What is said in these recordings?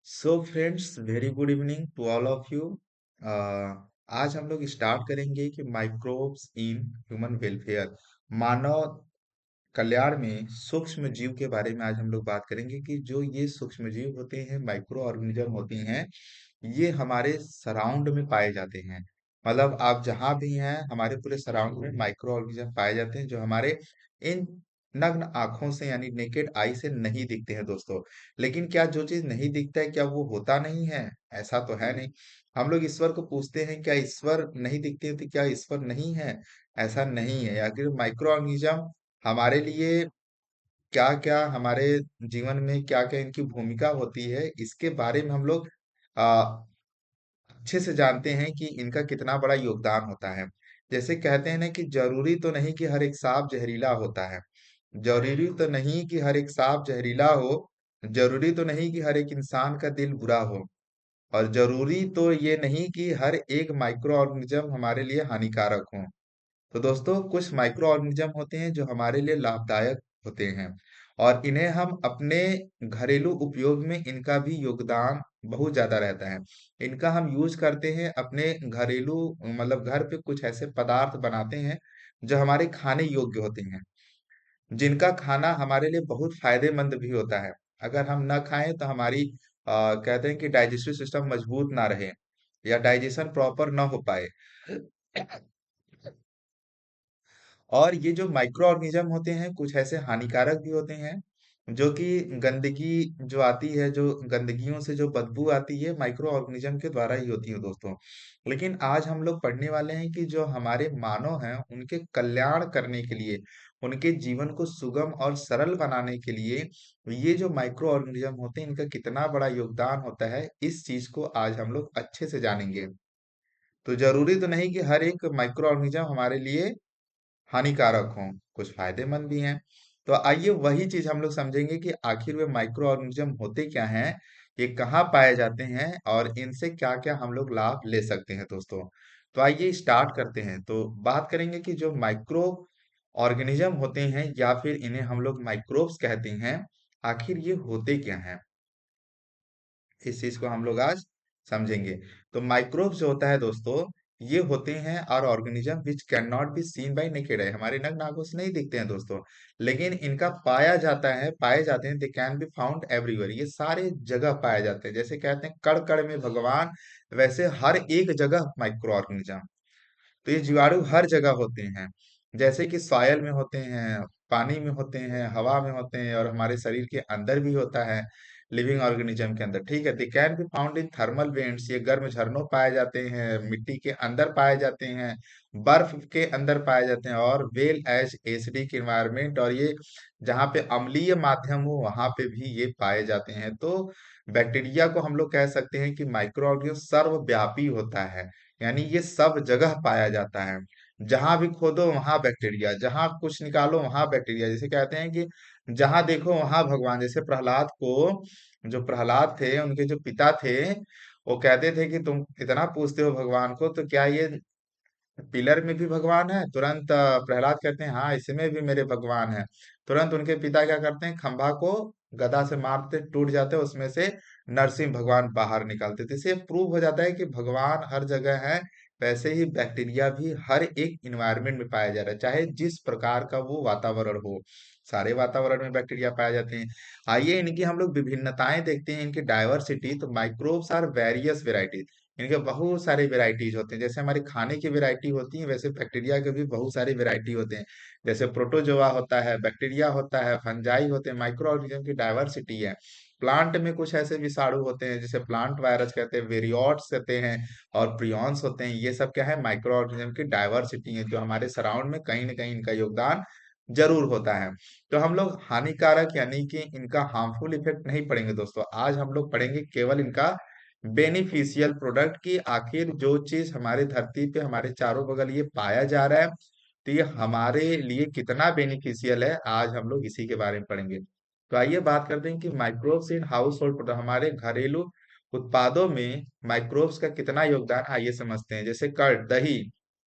So friends, very good evening to all of you. आज हम लोग स्टार्ट करेंगे कि माइक्रोब्स इन ह्यूमन वेलफेयर, मानव कल्याण में सूक्ष्म जीव के बारे में आज हम लोग बात करेंगे कि जो ये सूक्ष्म जीव होते हैं, माइक्रो ऑर्गेनिज्म होती हैं, ये हमारे सराउंड में पाए जाते हैं। मतलब आप जहां भी हैं, हमारे पूरे सराउंड में माइक्रो ऑर्गेनिज्म पाए जाते हैं जो हमारे इन नग्न आंखों से यानी नेकेड आई से नहीं दिखते हैं दोस्तों। लेकिन क्या जो चीज नहीं दिखता है, क्या वो होता नहीं है? ऐसा तो है नहीं। हम लोग ईश्वर को पूछते हैं, क्या ईश्वर नहीं दिखते हैं तो क्या ईश्वर नहीं है? ऐसा नहीं है। आखिर माइक्रो ऑर्गेनिज्म हमारे लिए क्या क्या, हमारे जीवन में क्या क्या इनकी भूमिका होती है, इसके बारे में हम लोग अच्छे से जानते हैं कि इनका कितना बड़ा योगदान होता है। जैसे कहते हैं ना कि जरूरी तो नहीं कि हर एक सांप जहरीला होता है। जरूरी तो नहीं कि हर एक सांप जहरीला हो। जरूरी तो नहीं कि हर एक इंसान का दिल बुरा हो। और जरूरी तो ये नहीं कि हर एक माइक्रो ऑर्गेनिज्म हमारे लिए हानिकारक हो। तो दोस्तों, कुछ माइक्रो ऑर्गेनिज्म होते हैं जो हमारे लिए लाभदायक होते हैं, और इन्हें हम अपने घरेलू उपयोग में इनका भी योगदान बहुत ज्यादा रहता है। इनका हम यूज करते हैं अपने घरेलू, मतलब घर पे कुछ ऐसे पदार्थ बनाते हैं जो हमारे खाने योग्य होते हैं, जिनका खाना हमारे लिए बहुत फायदेमंद भी होता है। अगर हम न खाएं तो हमारी कहते हैं कि डाइजेस्टिव सिस्टम मजबूत ना रहे या डाइजेशन प्रॉपर ना हो पाए। और ये जो माइक्रो ऑर्गेनिज्म होते हैं, कुछ ऐसे हानिकारक भी होते हैं, जो कि गंदगी जो आती है, जो गंदगियों से जो बदबू आती है, माइक्रो ऑर्गेनिज्म के द्वारा ही होती है दोस्तों। लेकिन आज हम लोग पढ़ने वाले हैं कि जो हमारे मानव हैं, उनके कल्याण करने के लिए, उनके जीवन को सुगम और सरल बनाने के लिए, ये जो माइक्रो ऑर्गेनिज्म होते हैं, इनका कितना बड़ा योगदान होता है, इस चीज को आज हम लोग अच्छे से जानेंगे। तो जरूरी तो नहीं कि हर एक माइक्रो ऑर्गेनिज्म हमारे लिए हानिकारक हों, कुछ फायदेमंद भी हैं। तो आइए वही चीज हम लोग समझेंगे कि आखिर वे माइक्रो ऑर्गेनिज्म होते क्या हैं, ये कहाँ पाए जाते हैं, और इनसे क्या क्या हम लोग लाभ ले सकते हैं दोस्तों। तो आइए स्टार्ट करते हैं। तो बात करेंगे कि जो माइक्रो ऑर्गेनिज्म होते हैं, या फिर इन्हें हम लोग माइक्रोब्स कहते हैं, आखिर ये होते क्या हैं, इस चीज को हम लोग आज समझेंगे। तो माइक्रोब्स जो होता है दोस्तों, ये होते हैं और organism which can not be seen bye naked है, हमारे नग्न आंखों से नहीं दिखते हैं दोस्तों। लेकिन इनका पाया जाता है, पाए जाते हैं, they can be found everywhere, ये सारे जगह पाए जाते हैं। जैसे कहते हैं कण कण में भगवान, वैसे हर एक जगह माइक्रो ऑर्गेनिज्म। तो ये जीवाणु हर जगह होते हैं। जैसे कि सॉयल में होते हैं, पानी में होते हैं, हवा में होते हैं, और हमारे शरीर के अंदर भी होता है, लिविंग ऑर्गेनिज्म के अंदर। ठीक है, they can be found in thermal vents, ये गर्म झरनों पाए जाते हैं, मिट्टी के अंदर पाए जाते हैं, बर्फ के अंदर पाए जाते हैं, और वेल एज एसिडिक इन्वायरमेंट, और ये जहाँ पे अम्लीय माध्यम हो वहां पे भी ये पाए जाते हैं। तो बैक्टीरिया को हम लोग कह सकते हैं कि माइक्रो ऑर्गेनिज्म सर्वव्यापी होता है, यानी ये सब जगह पाया जाता है। जहां भी खोदो वहां बैक्टीरिया, जहां कुछ निकालो वहां बैक्टीरिया। जैसे कहते हैं कि जहां देखो वहां भगवान। जैसे प्रहलाद को, जो प्रहलाद थे, उनके जो पिता थे, वो कहते थे कि तुम इतना पूछते हो भगवान को, तो क्या ये पिलर में भी भगवान है? तुरंत प्रहलाद कहते हैं हाँ, इसमें भी मेरे भगवान है। तुरंत उनके पिता क्या करते हैं, खंभा को गदा से मारते, टूट जाते, उसमें से नरसिंह भगवान बाहर निकालते थे। इससे प्रूव हो जाता है कि भगवान हर जगह है। वैसे ही बैक्टीरिया भी हर एक इन्वायरमेंट में पाया जा रहा है, चाहे जिस प्रकार का वो वातावरण हो, सारे वातावरण में बैक्टीरिया पाए जाते हैं। आइए इनकी हम लोग विभिन्नताएं देखते हैं, इनकी डाइवर्सिटी। तो माइक्रोब्स आर वेरियस वेराइटीज, इनके बहुत सारे वेराइटीज होते हैं। जैसे हमारे खाने की वेराइटी होती है, वैसे बैक्टीरिया के भी बहुत सारे वेराइटी होते हैं। जैसे प्रोटोजोआ होता है, बैक्टीरिया होता है, फंजाई होते हैं, माइक्रो ऑर्गेनिज्म की डाइवर्सिटी है। प्लांट में कुछ ऐसे विषाणु होते हैं जिसे प्लांट वायरस कहते हैं, वेरियोट्स कहते हैं, और प्रियॉन्स होते हैं। ये सब क्या है, माइक्रो ऑर्गेनिज्म की डाइवर्सिटी है, जो हमारे सराउंड में कहीं ना कहीं इनका योगदान जरूर होता है। तो हम लोग हानिकारक यानी कि इनका हार्मफुल इफेक्ट नहीं पढ़ेंगे दोस्तों। आज हम लोग पढ़ेंगे केवल इनका बेनिफिशियल प्रोडक्ट, की आखिर जो चीज हमारे धरती पे हमारे चारों बगल ये पाया जा रहा है, तो ये हमारे लिए कितना बेनिफिशियल है, आज हम लोग इसी के बारे में पढ़ेंगे। तो आइए बात करते हैं कि microbes in house hold product, हमारे घरेलू उत्पादों में माइक्रोब्स का कितना योगदान है, आइए समझते हैं। जैसे कर्ड, दही।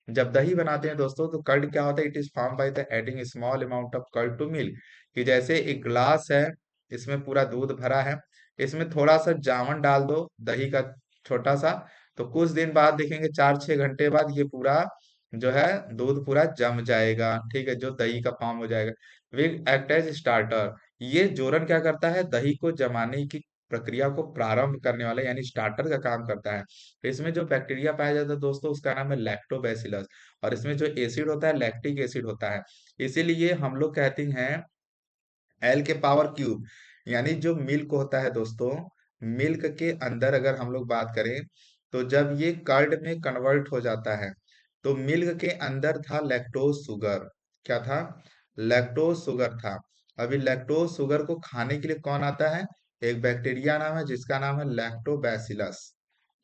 जब दही बनाते हैं दोस्तों, तो कर्ड क्या होता है, it is form by the adding small amount of curd to milk. कि जैसे एक ग्लास है, इसमें पूरा दूध भरा है, इसमें थोड़ा सा जामन डाल दो, दही का छोटा सा, तो कुछ दिन बाद देखेंगे 4-6 घंटे बाद ये पूरा जो है दूध पूरा जम जाएगा, ठीक है, जो दही का फॉर्म हो जाएगा। Will act as starter. ये जोरन क्या करता है, दही को जमाने की प्रक्रिया को प्रारंभ करने वाला यानी स्टार्टर का काम करता है। तो इसमें जो बैक्टीरिया पाया जाता है दोस्तों, उसका नाम है लैक्टोबैसिलस, और इसमें जो एसिड होता है लैक्टिक एसिड होता है। इसीलिए हम लोग कहते हैं एल के पावर क्यूब, यानी जो मिल्क होता है दोस्तों, मिल्क के अंदर अगर हम लोग बात करें, तो जब ये कर्ड में कन्वर्ट हो जाता है, तो मिल्क के अंदर था लैक्टोज शुगर। क्या था? लैक्टोज शुगर था। अभी लैक्टोज शुगर को खाने के लिए कौन आता है? एक बैक्टीरिया नाम है जिसका नाम है लैक्टोबैसिलस।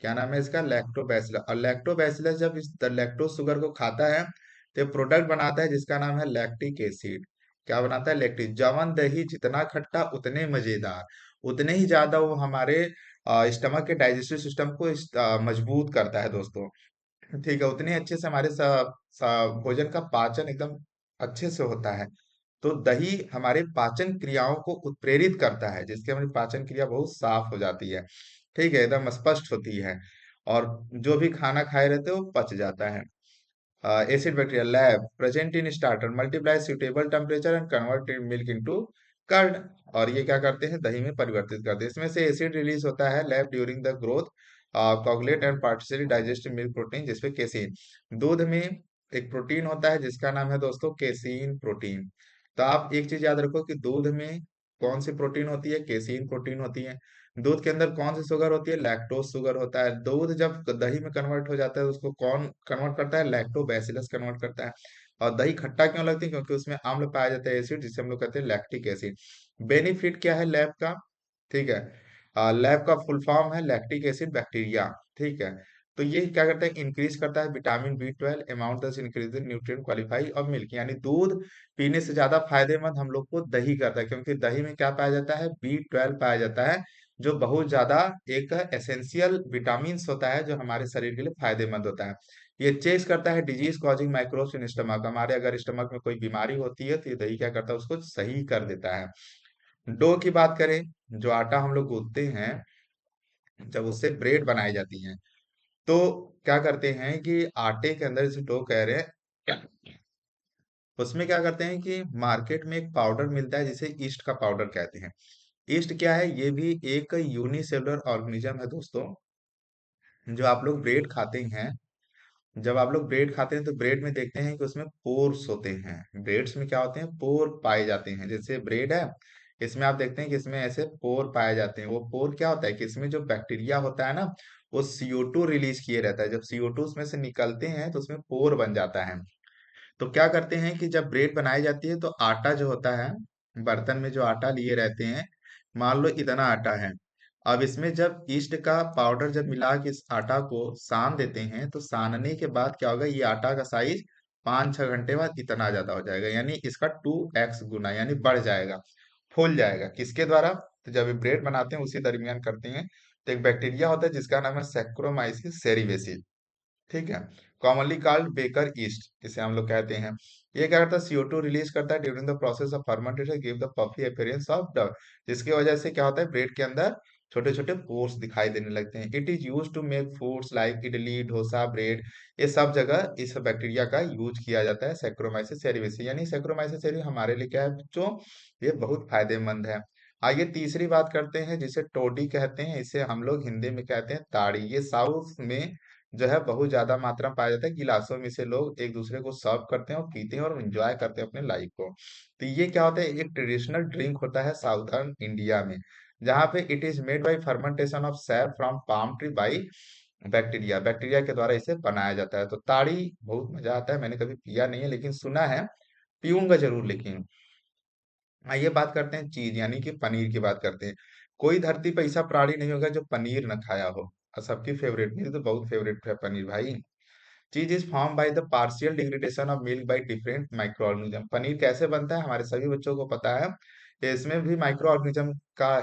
क्या नाम है इसका? लैक्टोबैसिलस। और लैक्टोबैसिलस जब इस लैक्टोज शुगर को खाता है, तो प्रोडक्ट बनाता है जिसका नाम है लैक्टिक एसिड। क्या बनाता है? लैक्टिक। जवन दही जितना खट्टा उतने मजेदार, उतने ही ज्यादा वो हमारे स्टमक के डाइजेस्टिव सिस्टम को मजबूत करता है दोस्तों। ठीक है, उतने अच्छे से हमारे भोजन का पाचन एकदम अच्छे से होता है। तो दही हमारे पाचन क्रियाओं को उत्प्रेरित करता है, जिससे हमारी पाचन क्रिया बहुत साफ हो जाती है, ठीक है, एकदम स्पष्ट होती है, और जो भी खाना खाए रहते हो वो पच जाता है। acid bacteria lab present in starter multiply suitable temperature and convert milk into curd। और ये क्या करते हैं? दही में परिवर्तित करते हैं। इसमें से एसिड रिलीज होता है LAB during the growth coagulate and partially digestive milk protein, जिसपे केसीन। दूध में एक प्रोटीन होता है जिसका नाम है दोस्तों केसीन प्रोटीन। तो आप एक चीज याद रखो कि दूध में कौन सी प्रोटीन होती है? केसीन प्रोटीन होती है। दूध के अंदर कौन सी शुगर होती है? लैक्टोज शुगर होता है। दूध जब दही में कन्वर्ट हो जाता है तो उसको कौन कन्वर्ट करता है? लैक्टोबैसिलस कन्वर्ट करता है। और दही खट्टा क्यों लगती है? क्योंकि उसमें अम्ल पाया जाता है, एसिड, जिसे हम लोग कहते हैं लैक्टिक एसिड। बेनिफिट क्या है लैब का? ठीक है, लैब का फुल फॉर्म है लैक्टिक एसिड बैक्टीरिया। ठीक है, तो ये क्या करता है? इंक्रीज करता है विटामिन B12 अमाउंट, दस increase nutrient qualify of milk. यानी दूध पीने से ज्यादा फायदेमंद हम लोग को दही करता है, क्योंकि दही में क्या पाया जाता है? B12 पाया जाता है, जो बहुत ज्यादा एक एसेंशियल विटामिन होता है जो हमारे शरीर के लिए फायदेमंद होता है। ये चेक करता है disease causing microbes in stomach. हमारे अगर स्टमक में कोई बीमारी होती है तो ये दही क्या करता है? उसको सही कर देता है। डो की बात करें, जो आटा हम लोग गूंथते हैं, जब उससे ब्रेड बनाई जाती है, तो क्या करते हैं कि आटे के अंदर जैसे डो कह रहे हैं, उसमें क्या करते हैं कि मार्केट में एक पाउडर मिलता है जिसे ईस्ट का पाउडर कहते हैं। ईस्ट क्या है? ये भी एक यूनिसेलुलर ऑर्गेनिज्म है दोस्तों। जो आप लोग ब्रेड खाते हैं, जब आप लोग ब्रेड खाते हैं तो ब्रेड में देखते हैं कि उसमें पोर्स होते हैं। ब्रेड्स में क्या होते हैं? पोर पाए जाते हैं। जैसे ब्रेड है, इसमें आप देखते हैं कि इसमें ऐसे पोर पाए जाते हैं। वो पोर क्या होता है कि इसमें जो बैक्टीरिया होता है ना, वो CO2 रिलीज किए रहता है। जब CO2 उसमें से निकलते हैं तो उसमें पोर बन जाता है। तो क्या करते हैं कि जब ब्रेड बनाई जाती है तो आटा जो होता है, बर्तन में जो आटा लिए रहते हैं, मान लो इतना आटा है। अब इसमें जब ईस्ट का पाउडर जब मिला के इस आटा को सान देते हैं, तो सानने के बाद क्या होगा? ये आटा का साइज 5-6 घंटे बाद इतना ज्यादा हो जाएगा, यानी इसका 2x गुना, यानी बढ़ जाएगा, फूल जाएगा। किसके द्वारा? तो जब ये ब्रेड बनाते हैं उसी दरमियान करते हैं। तो एक बैक्टीरिया होता है जिसका नाम है सैक्रोमाइसिस सेरिवेसिस। ठीक है, कॉमनली कॉल्ड बेकर ईस्ट, इसे हम लोग कहते हैं। ये क्या करता है? CO2 रिलीज करता है during the process of fermentation, give the puffy appearance of Dove, जिसकी वजह से क्या होता है? ब्रेड के अंदर छोटे छोटे पोर्स दिखाई देने लगते हैं। It is use to make foods like idli, dosa, bread, ये सब जगह इस बैक्टीरिया का यूज किया जाता है, सैक्रोमाइसिस सेरिवेसिस। यानी सैक्रोमाइसिस सेरिवेसिस हमारे लिए क्या है बच्चों? ये बहुत फायदेमंद है। आइए तीसरी बात करते हैं, जिसे टोडी कहते हैं। इसे हम लोग हिंदी में कहते हैं ताड़ी। ये साउथ में जो है बहुत ज्यादा मात्रा में पाया जाता है। गिलासों में से लोग एक दूसरे को सर्व करते हैं और पीते हैं और एंजॉय करते हैं अपने लाइफ को। तो ये क्या होता है? एक ट्रेडिशनल ड्रिंक होता है साउथर्न इंडिया में, जहाँ पे it is made by fermentation of SAP from palm tree by bacteria. Bacteria के द्वारा इसे बनाया जाता है। तो ताड़ी बहुत मजा आता है। मैंने कभी पिया नहीं है लेकिन सुना है, पीऊंगा जरूर लेकिन। आइए बात करते हैं चीज, यानी कि पनीर की बात करते हैं। कोई धरती पर ऐसा प्राणी नहीं होगा जो पनीर न खाया हो, और सबकी फेवरेट, मेरी तो बहुत फेवरेट है पनीर भाई। चीज is form by the partial degradation of milk by different micro organism. Paneer कैसे बनता है हमारे सभी बच्चों को पता है। इसमें भी माइक्रो ऑर्गेनिज्म का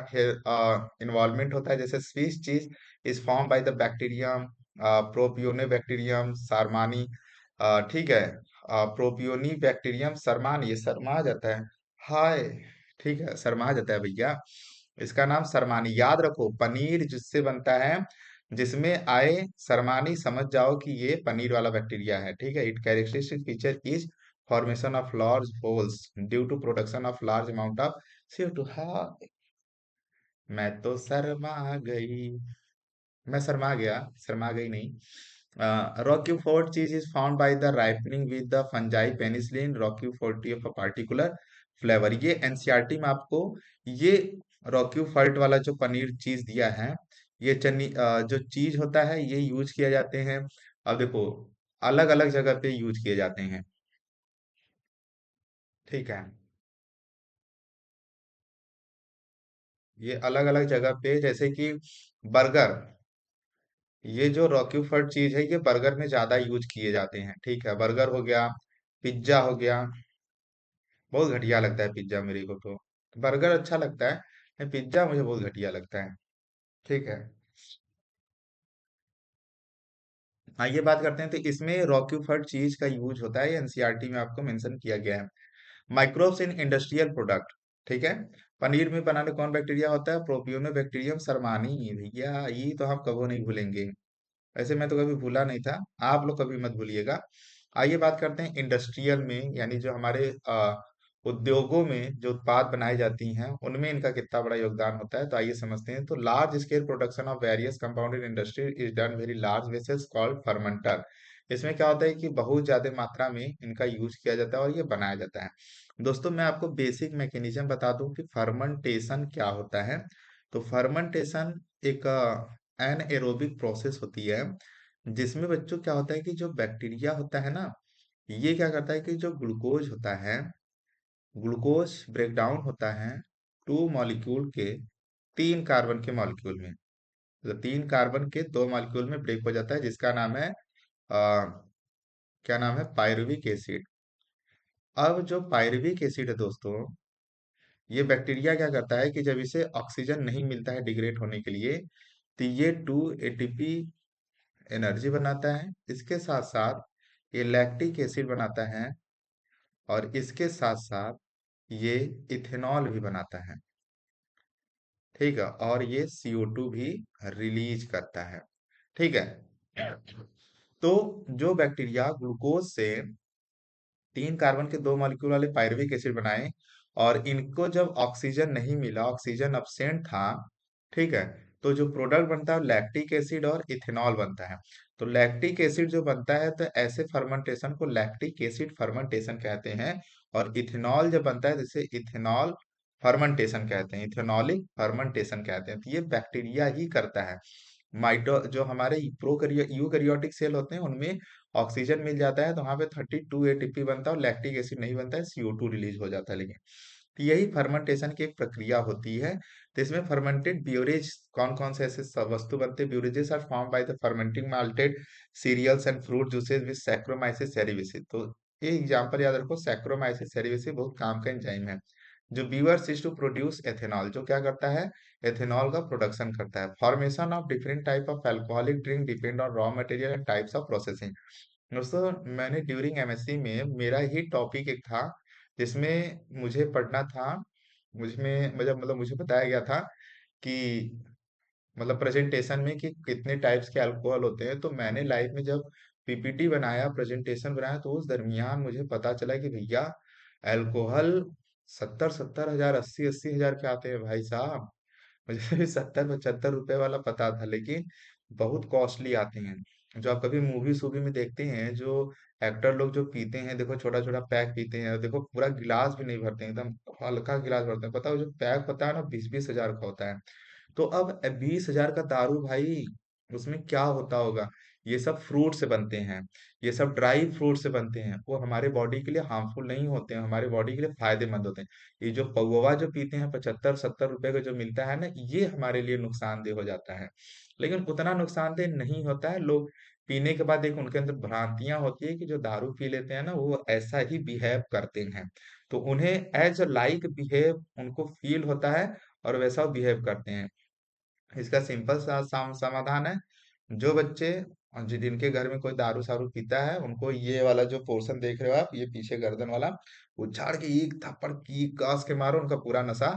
इन्वॉल्वमेंट होता है। जैसे Swiss cheese is form by the bacterium propionibacterium shermanii. ठीक है, प्रोपियोनी बैक्टीरियम सरमान, ये शर्मा जाता है, हाय, ठीक है, शर्मा जाता है भैया। इसका नाम सरमानी, याद रखो पनीर जिससे बनता है, जिसमें आए सरमानी, समझ जाओ कि ये पनीर वाला बैक्टीरिया है, ठीक है। It characteristic feature is formation of large holes due to production of large amount of CO2। हाँ, मैं तो शर्मा गई, मैं शर्मा गया, शर्मा गई नहीं। Roquefort cheese is found by the ripening with the fungi penicillin roqueforti of a particular flavour. ये NCERT में आपको ये रॉक्यूफोर्ट वाला जो पनीर चीज दिया है, ये जो चीज होता है ये यूज किया जाते हैं। अब देखो, अलग अलग जगह पे यूज किए जाते हैं, ठीक है। ये अलग अलग जगह पे, जैसे कि बर्गर, ये जो रॉक्यूफर्ट चीज है ये बर्गर में ज्यादा यूज किए जाते हैं, ठीक है। बर्गर हो गया, पिज्जा हो गया, बहुत घटिया लगता है पिज्जा मेरे को तो। बर्गर अच्छा लगता है, पिज्जा मुझे बहुत घटिया लगता है, ठीक है। आइए बात करते हैं, तो इसमें रॉक्यूफर्ट चीज का यूज होता है, ये एनसीईआरटी में आपको मेंशन किया गया है। माइक्रोब्स इन इंडस्ट्रियल प्रोडक्ट, ठीक है। पनीर में बनाने कौन बैक्टीरिया होता है? प्रोपियोनोबैक्टीरियम सरमानी, भैया ये तो हम कबो नहीं भूलेंगे। वैसे मैं तो कभी भूला नहीं था, आप लोग कभी मत भूलिएगा। आइए बात करते हैं इंडस्ट्रियल में, यानी जो हमारे उद्योगों में जो उत्पाद बनाई जाती हैं उनमें इनका कितना बड़ा योगदान होता है। तो आइए समझते हैं। तो large scale production of various compound in industry is done very large vessels called fermenter. इसमें क्या होता है कि बहुत ज्यादा मात्रा में इनका यूज किया जाता है और ये बनाया जाता है। दोस्तों मैं आपको बेसिक मैकेनिज्म बता दूं कि फर्मेंटेशन क्या होता है। तो फर्मेंटेशन एक एन एरोबिक प्रोसेस होती है, जिसमें बच्चों क्या होता है कि जो बैक्टीरिया होता है ना, ये क्या करता है कि जो ग्लूकोज होता है, ग्लूकोज ब्रेक डाउन होता है टू मॉलिक्यूल के, 3 कार्बन के मॉलिक्यूल में। तो 3 कार्बन के 2 मॉलिक्यूल में ब्रेक हो जाता है, जिसका नाम है क्या नाम है, पायरुविक एसिड। अब जो पायरुविक एसिड है दोस्तों, ये बैक्टीरिया क्या करता है कि जब इसे ऑक्सीजन नहीं मिलता है डिग्रेड होने के लिए, तो ये 2 ATP एनर्जी बनाता है। इसके साथ साथ ये लैक्टिक एसिड बनाता है, और इसके साथ साथ ये इथेनॉल भी बनाता है, ठीक है। और ये CO2 भी रिलीज करता है, ठीक है। तो जो बैक्टीरिया ग्लूकोज से 3 कार्बन के 2 मॉलिक्यूल वाले पायरुविक एसिड बनाए, और इनको जब ऑक्सीजन नहीं मिला, ऑक्सीजन अब्सेंट था, ठीक है, तो जो प्रोडक्ट बनता है लैक्टिक एसिड और इथेनॉल बनता है। तो लैक्टिक एसिड जो बनता है, तो ऐसे फर्मेंटेशन को लैक्टिक एसिड फर्मेंटेशन कहते हैं। और इथेनॉल जब बनता है तो इसे इथेनॉल फर्मेंटेशन कहते हैं, इथेनॉलिक फर्मेंटेशन कहते हैं। तो ये बैक्टीरिया ही करता है। माइटो जो हमारे यूकैरियोटिक सेल होते हैं उनमें ऑक्सीजन मिल जाता है, तो वहां पे 32 ATP बनता है और लैक्टिक एसिड नहीं बनता है, CO2 रिलीज हो जाता है। लेकिन तो यही फर्मेंटेशन की एक प्रक्रिया होती है। तो इसमें फर्मेंटेड ब्यूरेज, कौन कौन से ऐसे वस्तु बनते हैं? Beverages are form by the fermenting malted cereals and fruit juices with saccharomyces cerevisiae. तो ये एग्जांपल याद रखो, सैक्रोमाइसिस सेरेविसिस बहुत काम का एंजाइम है। जो brewers is to produce ethanol, जो क्या करता है, एथेनॉल का प्रोडक्शन करता है। Formation of different type of alcoholic drink depend on raw material and types of processing. दोस्तों मैंने ड्यूरिंग MSc में मेरा ही टॉपिक एक था, जिसमें मुझे पढ़ना था, मुझमें मतलब मुझे बताया गया था कि मतलब प्रेजेंटेशन में कि कितने टाइप्स के अल्कोहल होते हैं। तो मैंने लाइफ में जब PPT बनाया, प्रेजेंटेशन बनाया, तो उस दरमियान मुझे पता चला कि भैया अल्कोहल 70-70 हजार, 80-80 हजार के आते हैं भाई साहब। मुझे भी 70-75 रुपए वाला पता था, लेकिन बहुत कॉस्टली आते हैं। जो आप कभी मूवी सूवी में देखते हैं, जो एक्टर लोग जो पीते हैं, देखो छोटा छोटा पैक पीते हैं, देखो पूरा गिलास भी नहीं भरते हैं, एकदम हल्का गिलास भरते हैं। पता है वो जो पैक होता है ना, 20-20 हजार का होता है। तो अब 20 हजार का दारू भाई, उसमें क्या होता होगा? ये सब फ्रूट से बनते हैं, ये सब ड्राई फ्रूट से बनते हैं, वो हमारे बॉडी के लिए हार्मफुल नहीं होते हैं, हमारे बॉडी के लिए फायदेमंद होते हैं। ये जो पौवा जो पीते हैं 75-70 रुपए का जो मिलता है ना, ये हमारे लिए नुकसानदेह हो जाता है। लेकिन उतना नुकसानदेह नहीं होता है। लोग पीने के बाद एक उनके अंदर भ्रांतियां होती है कि जो दारू पी लेते हैं ना वो ऐसा ही बिहेव करते हैं, तो उन्हें एज लाइक बिहेव उनको फील होता है, और वैसा वो बिहेव करते हैं। इसका सिंपल सा समाधान है, जो बच्चे जिनके घर में कोई दारू सारू पीता है, उनको ये वाला जो पोर्शन देख रहे हो आप, ये पीछे गर्दन वाला, उछाड़ के एक थप्पड़ की कस के मारो, उनका पूरा नशा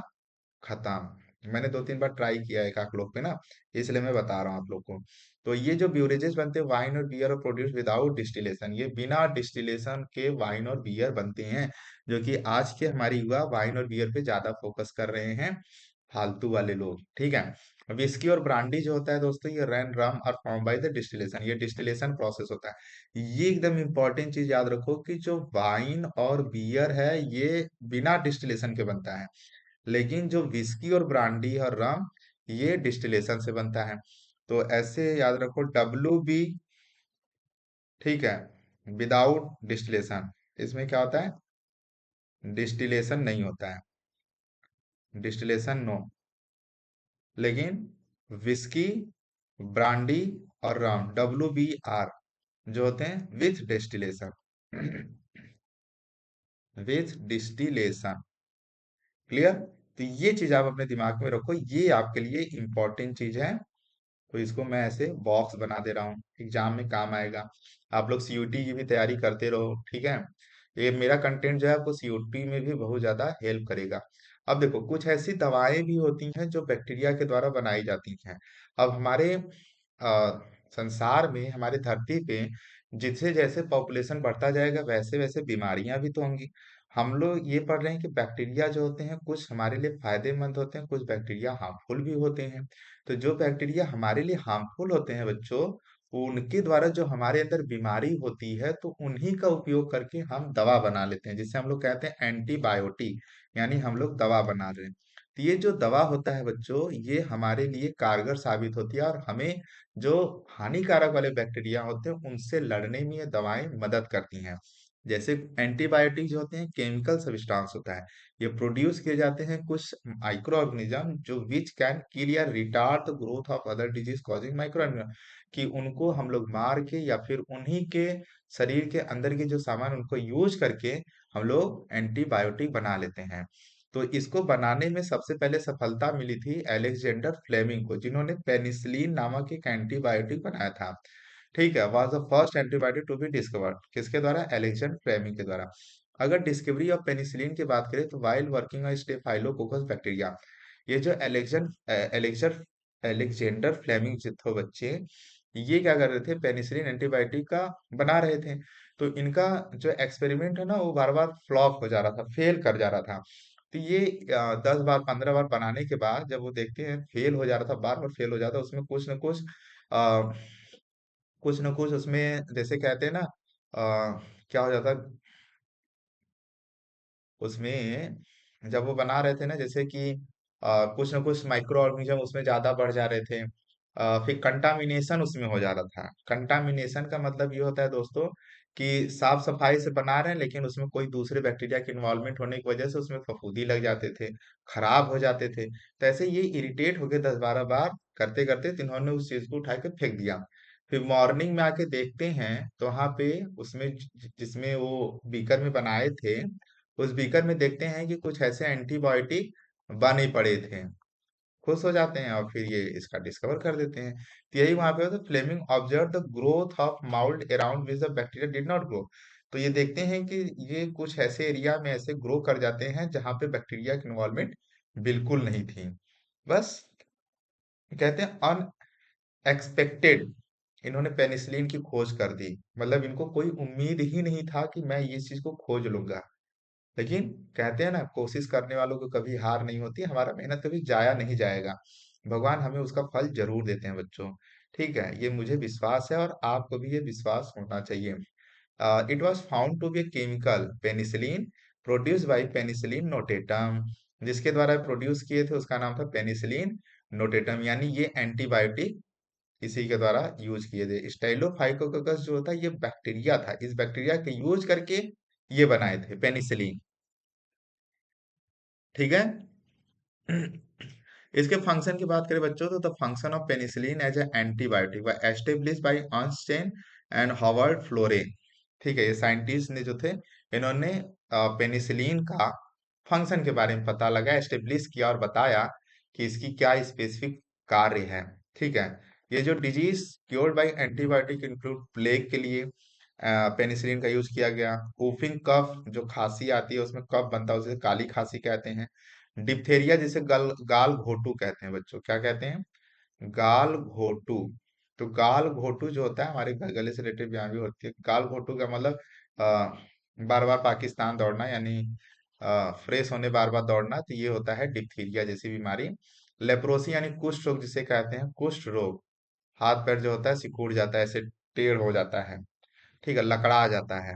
खत्म। मैंने 2-3 बार ट्राई किया है एक आध लोग पे ना, इसलिए मैं बता रहा हूँ आप लोग को। तो ये जो ब्यूरेजेस बनते हैं वाइन और बियर और प्रोड्यूस विदाउट डिस्टिलेशन, ये बिना डिस्टिलेशन के वाइन और बियर बनते हैं, जो कि आज के हमारे युवा वाइन और बियर पे ज्यादा फोकस कर रहे हैं, फालतू वाले लोग, ठीक है। विस्की और ब्रांडी जो होता है दोस्तों, ये रैन रम और फॉर्म बाय द डिस्टिलेशन, ये डिस्टिलेशन प्रोसेस होता है। ये एकदम इंपॉर्टेंट चीज याद रखो कि जो वाइन और बियर है ये बिना डिस्टिलेशन के बनता है, लेकिन जो विस्की और ब्रांडी और रम ये डिस्टिलेशन से बनता है। तो ऐसे याद रखो, WB, ठीक है, विदाउट डिस्टिलेशन, इसमें क्या होता है, डिस्टिलेशन नहीं होता है, डिस्टिलेशन नो। लेकिन विस्की, ब्रांडी और रम, WBR, जो होते हैं with distillation, with distillation, clear. तो ये चीज आप अपने दिमाग में रखो, ये आपके लिए इंपॉर्टेंट चीज है। तो इसको मैं ऐसे बॉक्स बना दे रहा हूँ, एग्जाम में काम आएगा। आप लोग सीयूटी की भी तैयारी करते रहो, ठीक है। ये मेरा कंटेंट जो है आपको सीयूटी में भी बहुत ज्यादा हेल्प करेगा। अब देखो, कुछ ऐसी दवाएं भी होती हैं जो बैक्टीरिया के द्वारा बनाई जाती हैं। अब हमारे संसार में, हमारे धरती पे जिससे जैसे पॉपुलेशन बढ़ता जाएगा वैसे वैसे बीमारियां भी तो होंगी। हम लोग ये पढ़ रहे हैं कि बैक्टीरिया जो होते हैं कुछ हमारे लिए फायदेमंद होते हैं, कुछ बैक्टीरिया हार्मफुल भी होते हैं। तो जो बैक्टीरिया हमारे लिए हार्मफुल होते हैं बच्चों, उनके द्वारा जो हमारे अंदर बीमारी होती है तो उन्हीं का उपयोग करके हम दवा बना लेते हैं, जिसे हम लोग कहते हैं एंटीबायोटिक, यानी हम लोग दवा बना रहे हैं। तो ये जो दवा होता है बच्चों, ये हमारे लिए कारगर साबित होती है, और हमें जो हानिकारक वाले बैक्टीरिया होते हैं उनसे लड़ने में ये दवाएं मदद करती हैं। जैसे एंटीबायोटिक जो होते हैं केमिकल सब्सटेंस होता है, ये प्रोड्यूस किए जाते हैं कुछ माइक्रो ऑर्गेनिज्म जो विच कैन किल या retard the growth of other disease causing micro, कि उनको हम लोग मार के या फिर उन्हीं के शरीर के अंदर के जो सामान उनको यूज करके हम लोग एंटीबायोटिक बना लेते हैं। तो इसको बनाने में सबसे पहले सफलता मिली थी एलेक्जेंडर फ्लेमिंग को, जिन्होंने पेनिसिलिन नामक एक एंटीबायोटिक बनाया था, ठीक है। Was the first antibiotic to be discovered, किसके द्वारा, एलेक्जेंडर फ्लेमिंग के द्वारा। अगर डिस्कवरी ऑफ पेनिसिलिन की बात करें तो while working on staphylococcus bacteria, ये जो एलेक्जेंडर एलेक्जेंडर फ्लेमिंग जो थे बच्चे, ये क्या कर रहे थे, पेनिसिलिन एंटीबायोटिक का बना रहे थे। तो इनका जो एक्सपेरिमेंट है ना वो बार बार फ्लॉप हो जा रहा था, फेल कर जा रहा था। तो ये 10 बार 15 बार बनाने के बाद जब वो देखते हैं फेल हो जा रहा था, बार बार फेल हो जाता, उसमें कुछ ना कुछ उसमें जैसे कहते हैं ना, क्या हो जाता, उसमें जब वो बना रहे थे ना, जैसे कि कुछ ना कुछ माइक्रो ऑर्गेनिज्म उसमें ज्यादा बढ़ जा रहे थे, फिर कंटामिनेशन उसमें हो जा रहा था। कंटामिनेशन का मतलब ये होता है दोस्तों कि साफ सफाई से बना रहे हैं लेकिन उसमें कोई दूसरे बैक्टीरिया के इन्वॉल्वमेंट होने की वजह से उसमें फफूंदी लग जाते थे, खराब हो जाते थे। तो ऐसे ये इरिटेट हो गए 10-12 बार करते करते, तो इन्होंने उस चीज को उठा के फेंक दिया। फिर मॉर्निंग में आके देखते हैं तो वहां पे उसमें जिसमें वो बीकर में बनाए थे, उस बीकर में देखते हैं कि कुछ ऐसे एंटीबायोटिक बने पड़े थे। खुश हो जाते हैं और फिर ये इसका डिस्कवर कर देते हैं। तो यही वहां पे होता है, Fleming observe the growth of mould around which the bacteria did not grow. तो ये देखते हैं कि ये कुछ ऐसे एरिया में ऐसे ग्रो कर जाते हैं जहां पे बैक्टीरिया की इन्वॉल्वमेंट बिल्कुल नहीं थी। बस कहते हैं अनएक्सपेक्टेड, इन्होंने पेनिसिलिन की खोज कर दी। मतलब इनको कोई उम्मीद ही नहीं था कि मैं ये चीज को खोज लूंगा। लेकिन कहते हैं ना, कोशिश करने वालों को कभी हार नहीं होती, हमारा मेहनत कभी जाया नहीं जाएगा, भगवान हमें उसका फल जरूर देते हैं बच्चों, ठीक है। ये मुझे विश्वास है और आपको भी ये विश्वास होना चाहिए। It was found to be a chemical penicillin produce by penicillin notatum, जिसके द्वारा प्रोड्यूस किए थे उसका नाम था पेनिसिलिन नोटेटम, यानी ये एंटीबायोटिक इसी के द्वारा यूज किए थे। स्टाइलोफाइकोकस जो होता है ये बैक्टीरिया था, इस बैक्टीरिया के यूज करके ये बनाए थे पेनिसिलिन, ठीक है। इसके फंक्शन की बात करें बच्चों, तो the function of penicillin as a antibiotic was establish by Ernst Chain and Howard Florey, ठीक है। ये साइंटिस्ट ने जो थे, इन्होंने पेनिसिलिन का फंक्शन के बारे में पता लगा, एस्टेब्लिश किया और बताया कि इसकी क्या स्पेसिफिक कार्य है, ठीक है। ये जो disease cured by antibiotic include plague के लिए पेनिसिलिन का यूज किया गया, कूफिंग कफ जो खांसी आती है उसमें कफ बनता है उसे काली खांसी कहते हैं, डिप्थेरिया जिसे गाल घोटू कहते हैं बच्चों, क्या कहते हैं? गाल घोटू। तो गाल घोटू जो होता है हमारे गले से रिलेटेड बीमारी होती है। गाल घोटू का मतलब बार बार पाकिस्तान दौड़ना, यानी फ्रेश होने बार बार दौड़ना, तो ये होता है डिप्थीरिया जैसी बीमारी। लेप्रोसी यानी कुष्ठ रोग जिसे कहते हैं, कुष्ठ रोग, हाथ पैर जो होता है सिकुड़ जाता है, ऐसे टेढ़ हो जाता है, ठीक है, लकड़ा जाता है।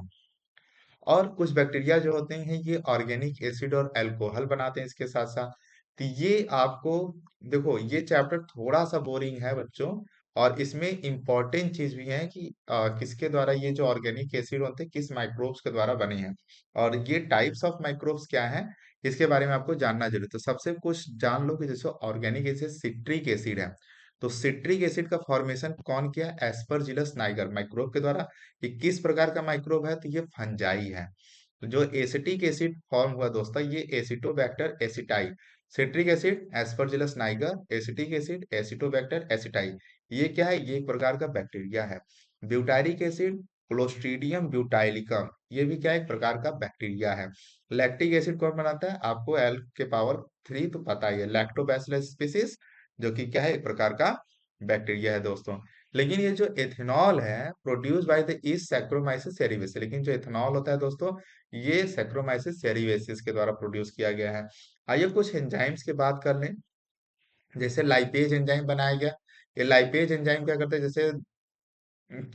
और कुछ बैक्टीरिया जो होते हैं ये ऑर्गेनिक एसिड और अल्कोहल बनाते हैं इसके साथ साथ। तो ये आपको, देखो ये चैप्टर थोड़ा सा बोरिंग है बच्चों, और इसमें इम्पोर्टेंट चीज भी है कि किसके द्वारा ये जो ऑर्गेनिक एसिड होते हैं किस माइक्रोब्स के द्वारा बने हैं, और ये टाइप्स ऑफ माइक्रोब्स क्या हैं इसके बारे में आपको जानना जरूरी है। तो सबसे कुछ जान लो कि जैसे ऑर्गेनिक एसिड सिट्रिक एसिड है, तो सिट्रिक एसिड का फॉर्मेशन कौन किया? एस्परजिलस नाइगर माइक्रोब के द्वारा। ये किस प्रकार का माइक्रोब है? तो ये फंजाई है। तो जो एसिटिक एसिड फॉर्म हुआ दोस्तों, ये acetobacter aceti. Citric acid aspergillus niger, acetic acid acetobacter aceti. ये क्या है? ये एक प्रकार का बैक्टीरिया है। ब्यूटारिक एसिड क्लोस्ट्रीडियम ब्यूटाइलिकम, ये भी क्या है? एक प्रकार का बैक्टीरिया है। लैक्टिक एसिड कौन बनाता है? आपको एल के पावर 3 तो पता ही है, लैक्टोबैसिलस स्पीसीज, जो कि क्या है? एक प्रकार का बैक्टीरिया है दोस्तों। लेकिन ये जो एथेनॉल है produce by the yeast saccharomyces cerevisiae, लेकिन जो एथेनॉल होता है दोस्तों ये सैक्रोमाइसिस सेरिवेसिस के द्वारा प्रोड्यूस किया गया है। आइए कुछ एंजाइम्स की बात कर लें। जैसे लाइपेज एंजाइम बनाया गया। ये लाइपेज एंजाइम क्या करते हैं? जैसे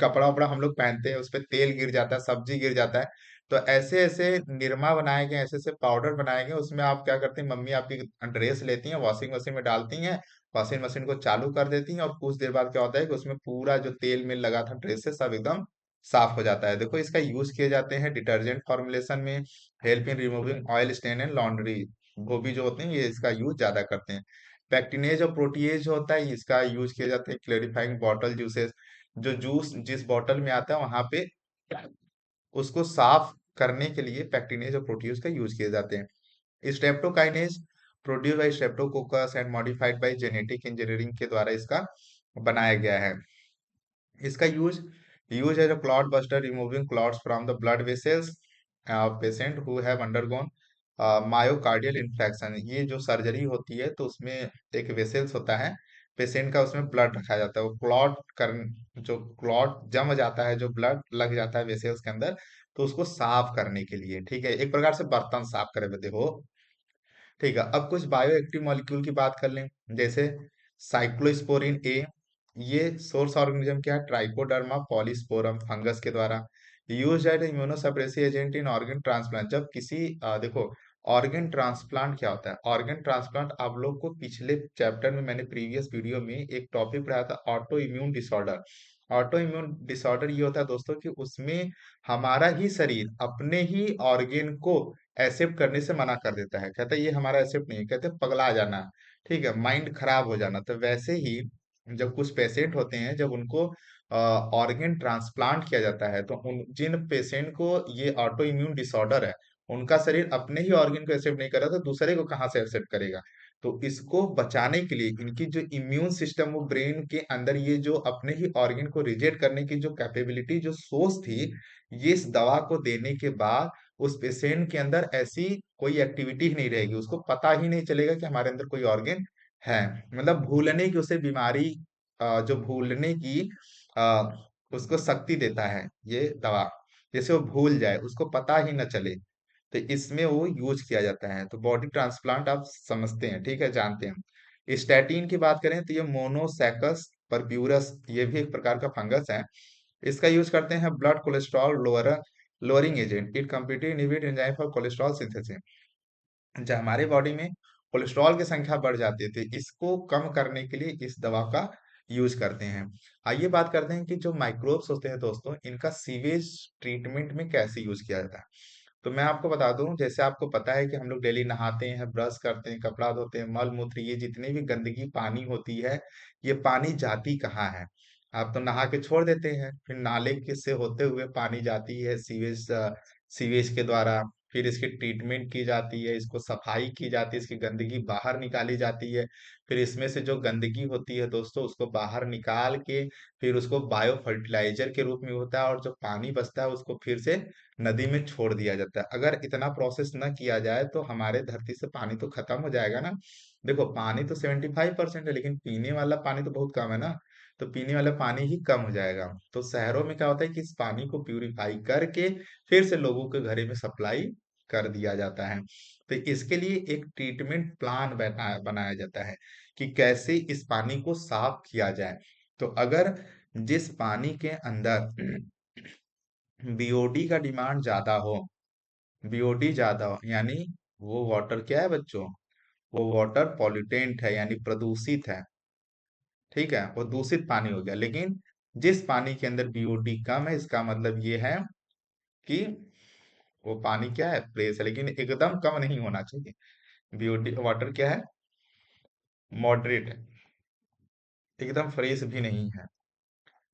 कपड़ा वपड़ा हम लोग पहनते हैं, उस पे तेल गिर जाता है, सब्जी गिर जाता है, तो ऐसे ऐसे निरमा बनाए गए, ऐसे ऐसे पाउडर बनाए गए, उसमें आप क्या करते हैं, मम्मी आपकी ड्रेस लेती हैं, वॉशिंग मशीन में डालती हैं, वॉशिंग मशीन को चालू कर देती हैं, और कुछ देर बाद क्या होता है कि उसमें पूरा जो तेल मिल लगा था ड्रेस से सब एकदम साफ हो जाता है। देखो इसका यूज किए जाते हैं डिटर्जेंट फॉर्मुलेशन में, help in removing oil stain and laundry. धोबी जो होते हैं ये इसका यूज ज्यादा करते हैं। पैक्टिनेज और प्रोटीएज जो होता है इसका यूज किया जाता है क्लेरिफाइंग बॉटल जूसेस। जो जूस जिस बॉटल में आता है वहां पे उसको साफ करने के लिए पैक्टिनेज और प्रोटीज का यूज किए जाते हैं। Streptokinase produce by streptococcus and modified by genetic engineering के द्वारा इसका बनाया गया है। इसका use use as a clot buster removing clots from the blood vessels patient who have undergone myocardial infection. ये जो सर्जरी होती है तो उसमें एक वेसल्स होता है, पेशेंट का उसमें ब्लड रखा जाता है, वो क्लॉट कर, जो क्लॉट जम जाता है, जो ब्लड लग जाता है वेसल्स के अंदर, तो उसको साफ करने के लिए, ठीक है, एक प्रकार से बर्तन साफ करे बदे हो। ठीक है, अब कुछ बायो एक्टिव मॉलिक्यूल की बात कर लें। जैसे साइक्लोस्पोरिन ए, ये सोर्स ऑर्गेनिज्म क्या है? ट्राइकोडर्मा पॉलीस्पोरम फंगस के द्वारा। Use as immunosuppressive agent in organ transplant. जब किसी देखो ऑर्गन ट्रांसप्लांट क्या होता है? ऑर्गन ट्रांसप्लांट आप लोग को पिछले चैप्टर में, मैंने प्रीवियस वीडियो में एक टॉपिक पढ़ाया था, auto immune disorder. Auto immune disorder ये होता है दोस्तों कि उसमें हमारा ही शरीर अपने ही ऑर्गेन को एक्सेप्ट करने से मना कर देता है, कहता है ये हमारा एक्सेप्ट नहीं है, कहते हैं पगला जाना, ठीक है, माइंड खराब हो जाना। तो वैसे ही जब कुछ पेशेंट होते हैं, जब उनको ऑर्गन ट्रांसप्लांट किया जाता है, तो उन जिन पेशेंट को ये ऑटो इम्यून डिसऑर्डर है, उनका शरीर अपने ही ऑर्गन को एक्सेप्ट नहीं कर रहा, तो दूसरे को कहाँ से एक्सेप्ट करेगा? तो इसको बचाने के लिए इनकी जो इम्यून सिस्टम, वो ब्रेन के अंदर ये जो अपने ही ऑर्गन को रिजेक्ट करने की जो कैपेबिलिटी, जो सोच थी, ये इस दवा को देने के बाद उस पेशेंट के अंदर ऐसी कोई एक्टिविटी ही नहीं रहेगी, उसको पता ही नहीं चलेगा कि हमारे अंदर कोई ऑर्गन है। मतलब भूलने की उसे बीमारी, जो भूलने की अ, उसको शक्ति देता है ये दवा, जैसे वो भूल जाए, उसको पता ही न चले, तो इसमें वो यूज किया जाता है। तो बॉडी ट्रांसप्लांट आप समझते हैं, ठीक है, जानते हैं। स्टैटिन की बात करें तो ये मोनोसैकस परप्यूरस, ये भी एक प्रकार का फंगस है। इसका यूज करते हैं blood cholesterol lowering agent, it competitive inhibit enzyme for cholesterol synthesis. जब हमारे बॉडी में कोलेस्ट्रॉल की संख्या बढ़ जाती है, तो इसको कम करने के लिए इस दवा का यूज करते हैं। आइए बात करते हैं कि जो माइक्रोब्स होते हैं दोस्तों, इनका सीवेज ट्रीटमेंट में कैसे यूज किया जाता है। तो मैं आपको बता दूं, जैसे आपको पता है कि हम लोग डेली नहाते हैं, ब्रश करते हैं, कपड़ा धोते हैं, मल मूत्र, ये जितनी भी गंदगी पानी होती है, ये पानी जाती कहाँ है? आप तो नहा के छोड़ देते हैं, फिर नाले के से होते हुए पानी जाती है सीवेज, सीवेज के द्वारा, फिर इसकी ट्रीटमेंट की जाती है, इसको सफाई की जाती है, इसकी गंदगी बाहर निकाली जाती है। फिर इसमें से जो गंदगी होती है दोस्तों, उसको बाहर निकाल के फिर उसको बायो फर्टिलाइजर के रूप में होता है, और जो पानी बचता है उसको फिर से नदी में छोड़ दिया जाता है। अगर इतना प्रोसेस न किया जाए तो हमारे धरती से पानी तो खत्म हो जाएगा ना। देखो, पानी तो 75% है, लेकिन पीने वाला पानी तो बहुत कम है ना। तो पीने वाला पानी ही कम हो जाएगा। तो शहरों में क्या होता है कि इस पानी को प्यूरिफाई करके फिर से लोगों के घरे में सप्लाई कर दिया जाता है। तो इसके लिए एक ट्रीटमेंट प्लान बनाया जाता है कि कैसे इस पानी को साफ किया जाए। तो अगर जिस पानी के अंदर बीओडी का डिमांड ज्यादा हो, बीओडी ज्यादा हो, यानी वो वाटर क्या है बच्चों, वो वाटर पॉल्यूटेंट है, यानी प्रदूषित है। ठीक है, वो दूषित पानी हो गया। लेकिन जिस पानी के अंदर बीओडी कम है, इसका मतलब ये है कि वो पानी क्या है, फ्रेश है, लेकिन एकदम कम नहीं होना चाहिए। बीओडी वाटर क्या है, मॉडरेट है, एकदम फ्रेश भी नहीं है।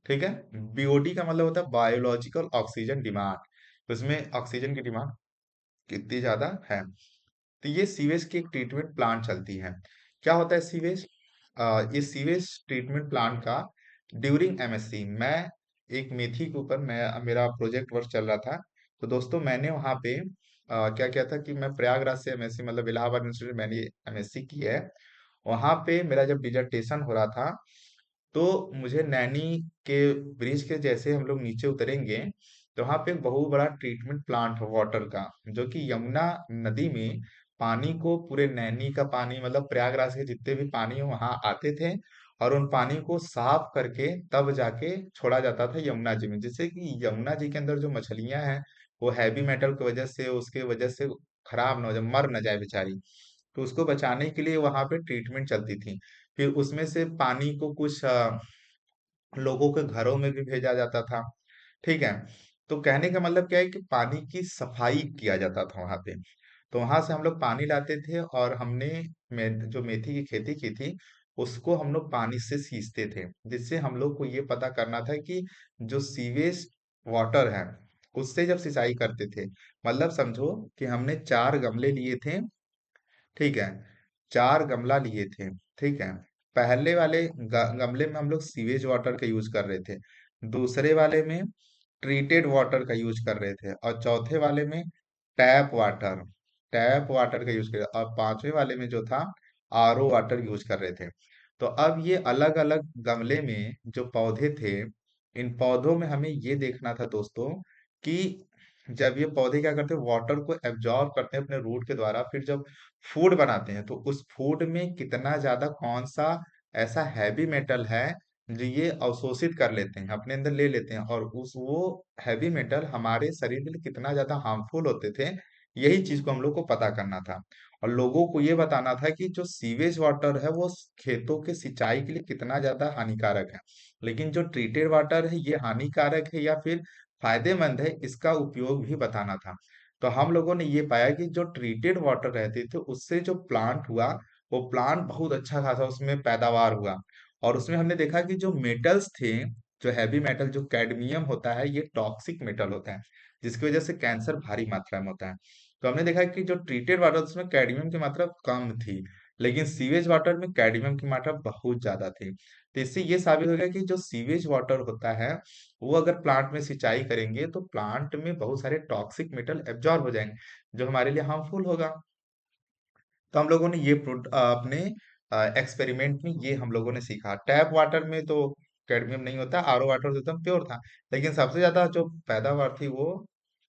ठीक है। बीओडी का मतलब होता है बायोलॉजिकल ऑक्सीजन डिमांड, उसमें ऑक्सीजन की डिमांड कितनी ज्यादा है। तो ये सीवेज की एक ट्रीटमेंट प्लांट चलती है। क्या होता है सीवेज, ये सीवेज ट्रीटमेंट प्लांट का ड्यूरिंग एमएससी मैं एक मेथी के ऊपर मैं मेरा प्रोजेक्ट वर्क चल रहा था। तो दोस्तों मैंने वहाँ पे क्या किया था कि मैं प्रयागराज से एमएससी मतलब इलाहाबाद यूनिवर्सिटी में मैंने एमएससी की है। वहाँ पे मेरा जब डिजर्टेशन हो रहा था, तो मुझे नैनी के ब्रिज के जैसे हम लोग नीचे उतरेंगे, तो वहाँ पे एक बहुत बड़ा ट्रीटमेंट प्लांट है वाटर का, जो कि यमुना नदी में पानी को, पूरे नैनी का पानी मतलब प्रयागराज के जितने भी पानी है वहां आते थे, और उन पानी को साफ करके तब जाके छोड़ा जाता था यमुना जी में, जिससे कि यमुना जी के अंदर जो मछलियां हैं वो हैवी मेटल की वजह से, उसके वजह से खराब ना हो जाए, मर न जाए बेचारी। तो उसको बचाने के लिए वहां पे ट्रीटमेंट चलती थी। फिर उसमें से पानी को कुछ लोगों के घरों में भी भेजा जाता था। ठीक है। तो कहने का मतलब क्या है कि पानी की सफाई किया जाता था वहां पे। तो वहां से हम लोग पानी लाते थे, और हमने जो मेथी की खेती की थी उसको हम लोग पानी से सींचते थे, जिससे हम लोग को ये पता करना था कि जो सीवेज वाटर है उससे जब सिंचाई करते थे, मतलब समझो कि हमने 4 गमले लिए थे। ठीक है, 4 गमला लिए थे। ठीक है। पहले वाले गमले में हम लोग सीवेज वाटर का यूज कर रहे थे, दूसरे वाले में ट्रीटेड वाटर का यूज कर रहे थे, और चौथे वाले में टैप वाटर टैप वाटर का यूज कर रहे थे, और पांचवें वाले में जो था आरओ वाटर यूज कर रहे थे। तो अब ये अलग अलग गमले में जो पौधे थे, इन पौधों में हमें ये देखना था दोस्तों कि जब ये पौधे क्या करते हैं, वाटर को एब्जॉर्ब करते हैं अपने रूट के द्वारा, फिर जब फूड बनाते हैं तो उस फूड में कितना ज्यादा कौन सा ऐसा हैवी मेटल है जो ये अवशोषित कर लेते हैं, अपने अंदर ले लेते हैं, और उस वो हैवी मेटल हमारे शरीर के लिए कितना ज्यादा हार्मफुल होते थे, यही चीज को हम लोग को पता करना था। और लोगों को ये बताना था कि जो सीवेज वाटर है वो खेतों के सिंचाई के लिए कितना ज्यादा हानिकारक है, लेकिन जो ट्रीटेड वाटर है ये हानिकारक है या फिर फायदेमंद है, इसका उपयोग भी बताना था। तो हम लोगों ने ये पाया कि जो ट्रीटेड वाटर रहते थे उससे जो प्लांट हुआ, वो प्लांट बहुत अच्छा खासा उसमें पैदावार हुआ। और उसमें हमने देखा कि जो मेटल्स थे, जो हैवी मेटल जो कैडमियम होता है, ये टॉक्सिक मेटल होता है, जिसकी वजह से कैंसर भारी मात्रा में होता है। तो हमने देखा कि जो ट्रीटेड वाटर उसमें कैडमियम की मात्रा कम थी, लेकिन सीवेज वाटर में कैडमियम की मात्रा बहुत ज्यादा थी। तो इससे ये साबित हो गया कि जो सीवेज वाटर होता है वो अगर प्लांट में सिंचाई करेंगे तो प्लांट में बहुत सारे टॉक्सिक मेटल एब्जॉर्ब हो जाएंगे, जो हमारे लिए हार्मफुल होगा। तो हम लोगों ने ये अपने एक्सपेरिमेंट में ये हम लोगों ने सीखा। टैप वाटर में तो कैडमियम नहीं होता, आरओ वाटर तो एकदम प्योर था, लेकिन सबसे ज्यादा जो पैदावार थी वो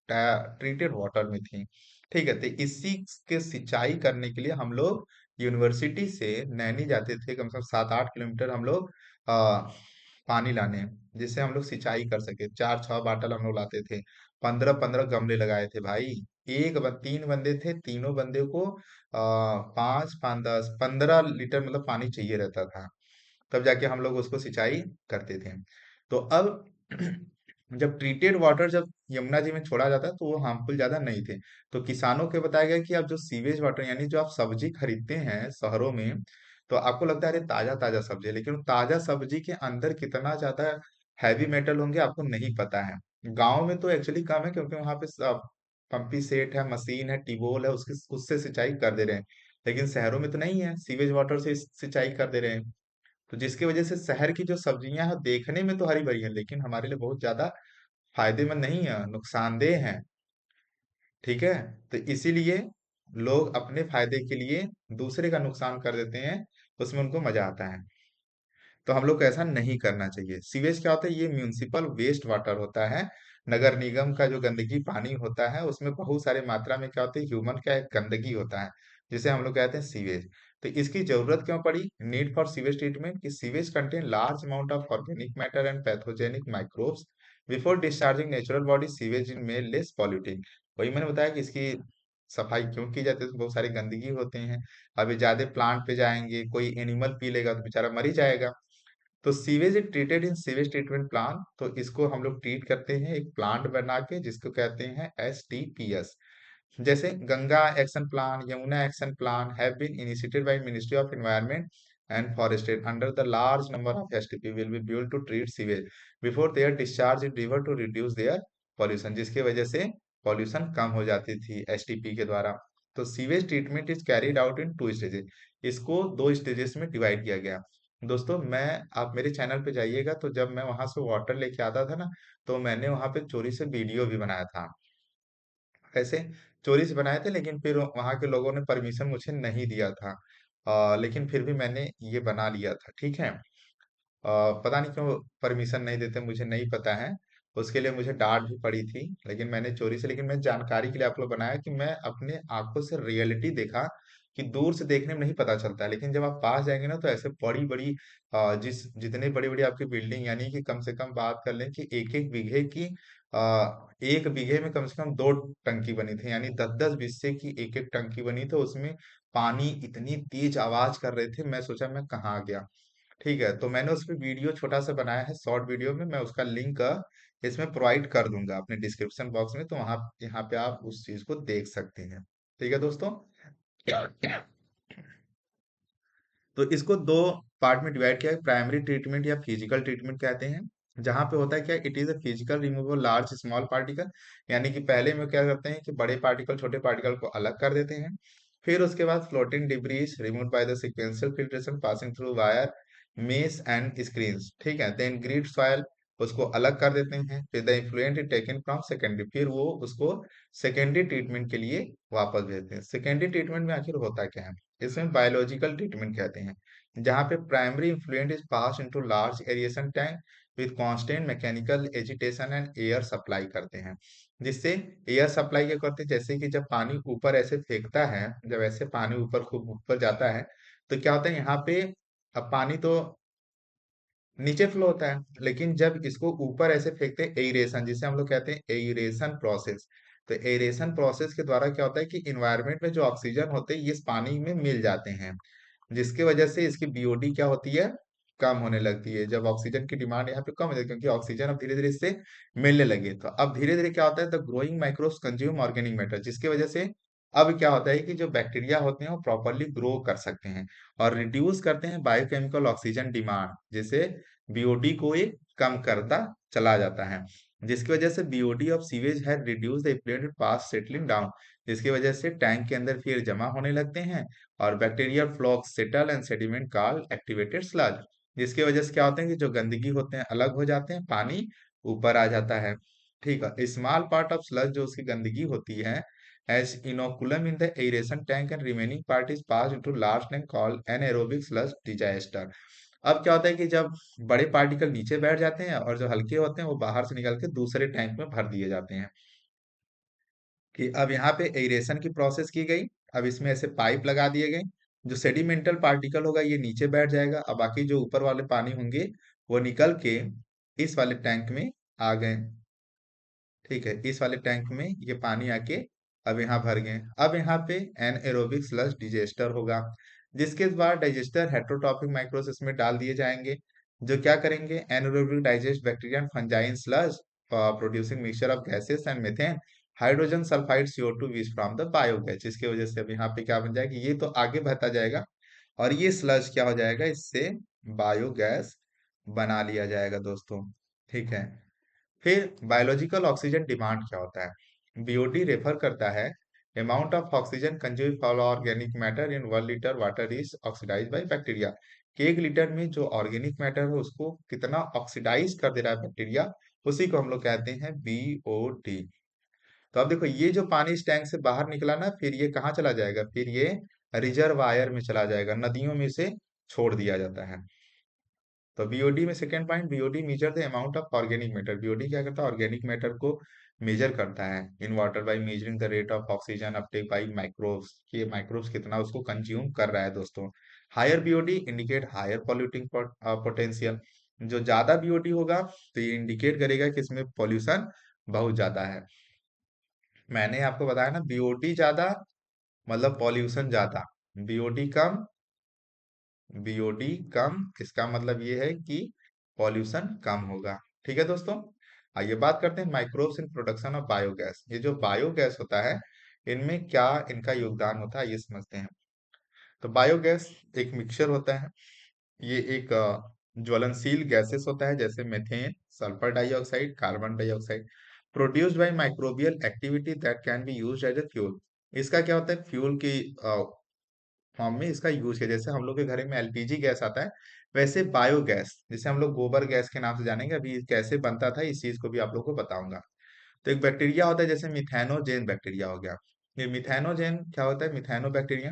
ट्रीटेड वाटर में थी। ठीक है। तो इसी के सिंचाई करने के लिए हम लोग यूनिवर्सिटी से नैनी जाते थे, कम से कम 7-8 किलोमीटर हम लोग पानी लाने, जिससे हम लोग सिंचाई कर सके। 4-6 बाटल हम लोग लाते थे, 15-15 गमले लगाए थे भाई। 3 बंदे थे, तीनों बंदे को 5-5, 10-15 लीटर मतलब पानी चाहिए रहता था, तब जाके हम लोग उसको सिंचाई करते थे। तो अब जब ट्रीटेड वाटर जब यमुना जी में छोड़ा जाता तो वो हार्मफुल ज्यादा नहीं थे। तो किसानों को बताया गया कि अब जो सीवेज वाटर यानी जो आप सब्जी खरीदते हैं शहरों में, तो आपको लगता है अरे ताजा ताजा सब्जी है, लेकिन वो ताजा सब्जी के अंदर कितना ज्यादा हैवी मेटल होंगे आपको नहीं पता है। गांव में तो एक्चुअली कम है, क्योंकि वहां पे पंपी सेट है, मशीन है, ट्यूबवेल है, उसके उससे सिंचाई कर दे रहे हैं। लेकिन शहरों में तो नहीं है, सीवेज वाटर से सिंचाई कर दे रहे हैं। तो जिसकी वजह से शहर की जो सब्जियां हैं देखने में तो हरी भरी है, लेकिन हमारे लिए बहुत ज्यादा फायदेमंद नहीं है, नुकसानदेह है। ठीक है। तो इसीलिए लोग अपने फायदे के लिए दूसरे का नुकसान कर देते हैं, उसमें उनको मजा आता है। तो हम लोग को ऐसा नहीं करना चाहिए। सीवेज क्या होता है? ये म्यूनिसिपल वेस्ट वाटर होता है। नगर निगम का जो गंदगी पानी होता है उसमें बहुत सारे मात्रा में क्या होती है, ह्यूमन का एक गंदगी होता है, जिसे हम लोग कहते हैं सीवेज। तो इसकी जरूरत क्यों पड़ी? नीड फॉर सीवेज ट्रीटमेंट, कि sewage contain large amount of organic matter and pathogenic microbes before discharging natural body, sewage in में लेस पॉल्यूटिंग। वही मैंने बताया कि इसकी सफाई क्यों की जाती है, तो बहुत सारी गंदगी होते हैं। अभी ज्यादा प्लांट पे जाएंगे, कोई एनिमल पी लेगा तो बेचारा मर ही जाएगा। तो sewage is treated in sewage treatment plant, तो इसको हम लोग ट्रीट करते हैं एक प्लांट बना के, जिसको कहते हैं STPS। जैसे Ganga action plan, Yamuna action plan have been initiated by ministry of environment and forestry under the large number of STP will be built to treat sewage before their discharge in river to reduce their pollution, जिसकी वजह से pollution कम हो जाती थी STP के द्वारा। तो sewage treatment is carried out in 2 stages, इसको 2 स्टेजेस में डिवाइड किया गया। दोस्तों, मैं आप मेरे चैनल पे जाइएगा, तो जब मैं वहां से वाटर लेके आता था ना, तो मैंने वहां पे चोरी से वीडियो भी बनाया था। वैसे चोरी से बनाए थे, लेकिन फिर वहां के लोगों ने परमिशन मुझे नहीं दिया था। लेकिन फिर भी मैंने ये बना लिया था। ठीक है। पता नहीं क्यों परमिशन नहीं देते, मुझे नहीं पता है। उसके लिए मुझे डांट भी पड़ी थी, लेकिन मैंने चोरी से, लेकिन मैं जानकारी के लिए आप लोग बनाया कि मैं अपने आंखों से रियलिटी देखा, कि दूर से देखने में नहीं पता चलता है, लेकिन जब आप पास जाएंगे ना, तो ऐसे बड़ी बड़ी जितने बड़ी बड़ी आपकी बिल्डिंग, यानी कि कम से कम बात कर लें कि एक एक बीघे की, 1 बीघे में कम से कम 2 टंकी बनी थी, यानी 10-10 बीघे की एक एक टंकी बनी, तो उसमें पानी इतनी तेज आवाज कर रहे थे, मैं सोचा मैं कहाँ आ गया। ठीक है। तो मैंने उस पे वीडियो छोटा सा बनाया है, शॉर्ट वीडियो में, मैं उसका लिंक इसमें प्रोवाइड कर दूंगा अपने डिस्क्रिप्शन बॉक्स में, तो वहां यहाँ पे आप उस चीज को देख सकते हैं। ठीक है दोस्तों। तो इसको 2 पार्ट में डिवाइड किया है, प्राइमरी ट्रीटमेंट या फिजिकल ट्रीटमेंट कहते हैं। जहां पे होता है क्या, it is a physical removal large small particle, यानी कि पहले में क्या करते हैं कि बड़े पार्टिकल छोटे पार्टिकल को अलग कर देते हैं। फिर उसके बाद floating debris remove by the sequential filtration passing through wire mess and screens. ठीक है। देन ग्रीड सॉइल, उसको अलग कर देते हैं। फिर the effluent is taken from secondary, फिर वो उसको सेकेंडरी ट्रीटमेंट के लिए वापस भेजते हैं। सेकेंडरी ट्रीटमेंट में आखिर होता क्या है? इसमें बायोलॉजिकल ट्रीटमेंट कहते हैं, जहाँ पे primary effluent is pass into large aeration tank with constant mechanical agitation and air supply करते हैं। जिससे एयर सप्लाई क्या करते हैं, जैसे कि जब पानी ऊपर ऐसे फेंकता है, जब ऐसे पानी ऊपर खूब ऊपर जाता है, तो क्या होता है यहाँ पे, अब पानी तो नीचे फ्लो होता है, लेकिन जब इसको ऊपर ऐसे फेंकते हैं, एइरेशन, जिसे हम लोग कहते हैं एइरेशन प्रोसेस। तो एइरेशन प्रोसेस के द्वारा क्या होता है कि इन्वायरमेंट में जो ऑक्सीजन होते हैं ये इस पानी में मिल जाते हैं, जिसकी वजह से इसकी बीओडी क्या होती है, कम होने लगती है। जब ऑक्सीजन की डिमांड यहाँ पे कम हो जाती है, क्योंकि ऑक्सीजन अब धीरे धीरे इससे मिलने लगी, तो अब धीरे धीरे क्या होता है, the growing microbes consume organic matter, जिसकी वजह से अब क्या होता है कि जो बैक्टीरिया होते हैं वो प्रॉपरली ग्रो कर सकते हैं, और रिड्यूस करते हैं बायोकेमिकल ऑक्सीजन डिमांड, जिसे बीओडी को ये कम करता चला जाता है। जिसकी वजह से बीओडी ऑफ सीवेज है reduce the effluent pass settling down, जिसकी वजह से टैंक के अंदर फिर जमा होने लगते हैं, और bacterial flocs settle and sediment called activated sludge, जिसकी वजह से क्या होते हैं कि जो गंदगी होते हैं अलग हो जाते हैं, पानी ऊपर आ जाता है। ठीक है। स्मॉल पार्ट ऑफ स्लज, जो उसकी गंदगी होती है, as inoculum in the aeration tank and remaining part is passed into large tank called anaerobic sludge digester। अब क्या होता है कि जब बड़े पार्टिकल नीचे बैठ जाते हैं, और जो हल्के होते हैं वो बाहर से निकल के दूसरे टैंक में भर दिए जाते हैं। कि अब यहाँ पे एरेशन की प्रोसेस की गई, अब इसमें ऐसे पाइप लगा दिए गए, जो सेडिमेंटल पार्टिकल होगा ये नीचे बैठ जाएगा, अब बाकी जो ऊपर वाले पानी होंगे वो निकल के इस वाले टैंक में आ गए। ठीक है। इस वाले टैंक में ये पानी आके अब यहाँ भर गए। अब यहाँ पे एनएरोबिक स्लज डिजेस्टर होगा, जिसके बाद डाइजेस्टर हेट्रोट्रॉपिक माइक्रोस इसमें डाल दिए जाएंगे, जो क्या करेंगे, anaerobic digest bacteria and fungi sludge producing mixture of gases and methane hydrogen sulphide CO2 which from the biogas, जिसकी वजह से अब यहाँ पे क्या बन जाएगा, ये तो आगे बहता जाएगा, और ये स्लज क्या हो जाएगा, इससे बायोगैस बना लिया जाएगा दोस्तों। ठीक है। फिर बायोलॉजिकल ऑक्सीजन डिमांड क्या होता है? बीओडी रेफर करता है amount of oxygen consume for organic matter in 1 litre water is oxidise by bacteria, कि 1 लीटर में जो ऑर्गेनिक मैटर है उसको कितना ऑक्सीडाइज कर दे रहा है बैक्टीरिया, उसी को हम लोग कहते हैं बीओडी। तो अब देखो ये जो पानी इस टैंक से बाहर निकला ना, फिर ये कहाँ चला जाएगा, फिर ये रिजर्वायर में चला जाएगा, नदियों में से छोड़ दिया जाता है। तो बीओडी में second point, BOD measure the amount of organic matter. BOD क्या करता है, ऑर्गेनिक मैटर को मेजर करता है in water by measuring the rate of oxygen uptake by microbes, कि माइक्रोब्स कितना उसको कंज्यूम कर रहा है दोस्तों। Higher BOD indicate higher polluting potential, जो ज्यादा बीओडी होगा तो ये इंडिकेट करेगा कि इसमें पॉल्यूशन बहुत ज्यादा है। मैंने आपको बताया ना, बीओडी ज्यादा मतलब पॉल्यूशन ज्यादा, बीओडी कम, बीओडी कम, इसका मतलब ये है कि पॉल्यूशन कम होगा। ठीक है दोस्तों, आइए बात करते हैं microbes in production of biogas. ये जो बायोगैस होता है, इनमें क्या इनका योगदान होता है ये समझते हैं। तो बायोगैस एक मिक्सचर होता है, ये एक ज्वलनशील गैसेस होता है, जैसे methane, sulphur dioxide, carbon dioxide, produced by microbial activity that can be used as a fuel. इसका क्या होता है, फ्यूल की फॉर्म में इसका यूज किया, जैसे हम लोग के घर में एलपीजी गैस आता है, वैसे बायोगैस, जिसे हम लोग गोबर गैस के नाम से जानेंगे, अभी कैसे बनता था इस चीज को भी आप लोग को बताऊंगा। तो एक बैक्टीरिया होता है जैसे मिथेनोजेन बैक्टीरिया हो गया। ये मिथेनोजेन क्या होता है, methano bacteria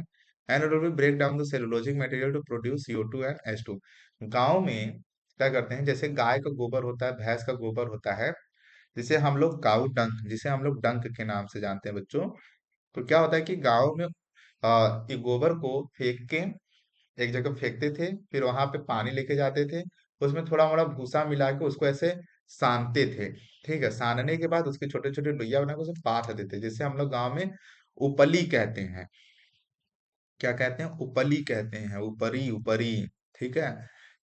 anaerobic break down the cellulosic material to produce CO2 and H2। गांव में क्या करते हैं, जैसे गाय का गोबर होता है, भैंस का गोबर होता है, जिसे हम लोग काऊ डंक, जिसे हम लोग डंक के नाम से जानते हैं बच्चों। तो क्या होता है कि गांव में ये गोबर को फेंक के एक जगह फेंकते थे, फिर वहां पे पानी लेके जाते थे, उसमें थोड़ा मोड़ा भूसा मिला के उसको ऐसे सानते थे। ठीक है, सानने के बाद उसके छोटे छोटे लोइया बना के उसे पाथ देते, जिसे हम लोग गांव में उपली कहते हैं। क्या कहते हैं, उपली कहते हैं, ऊपरी ऊपरी। ठीक है,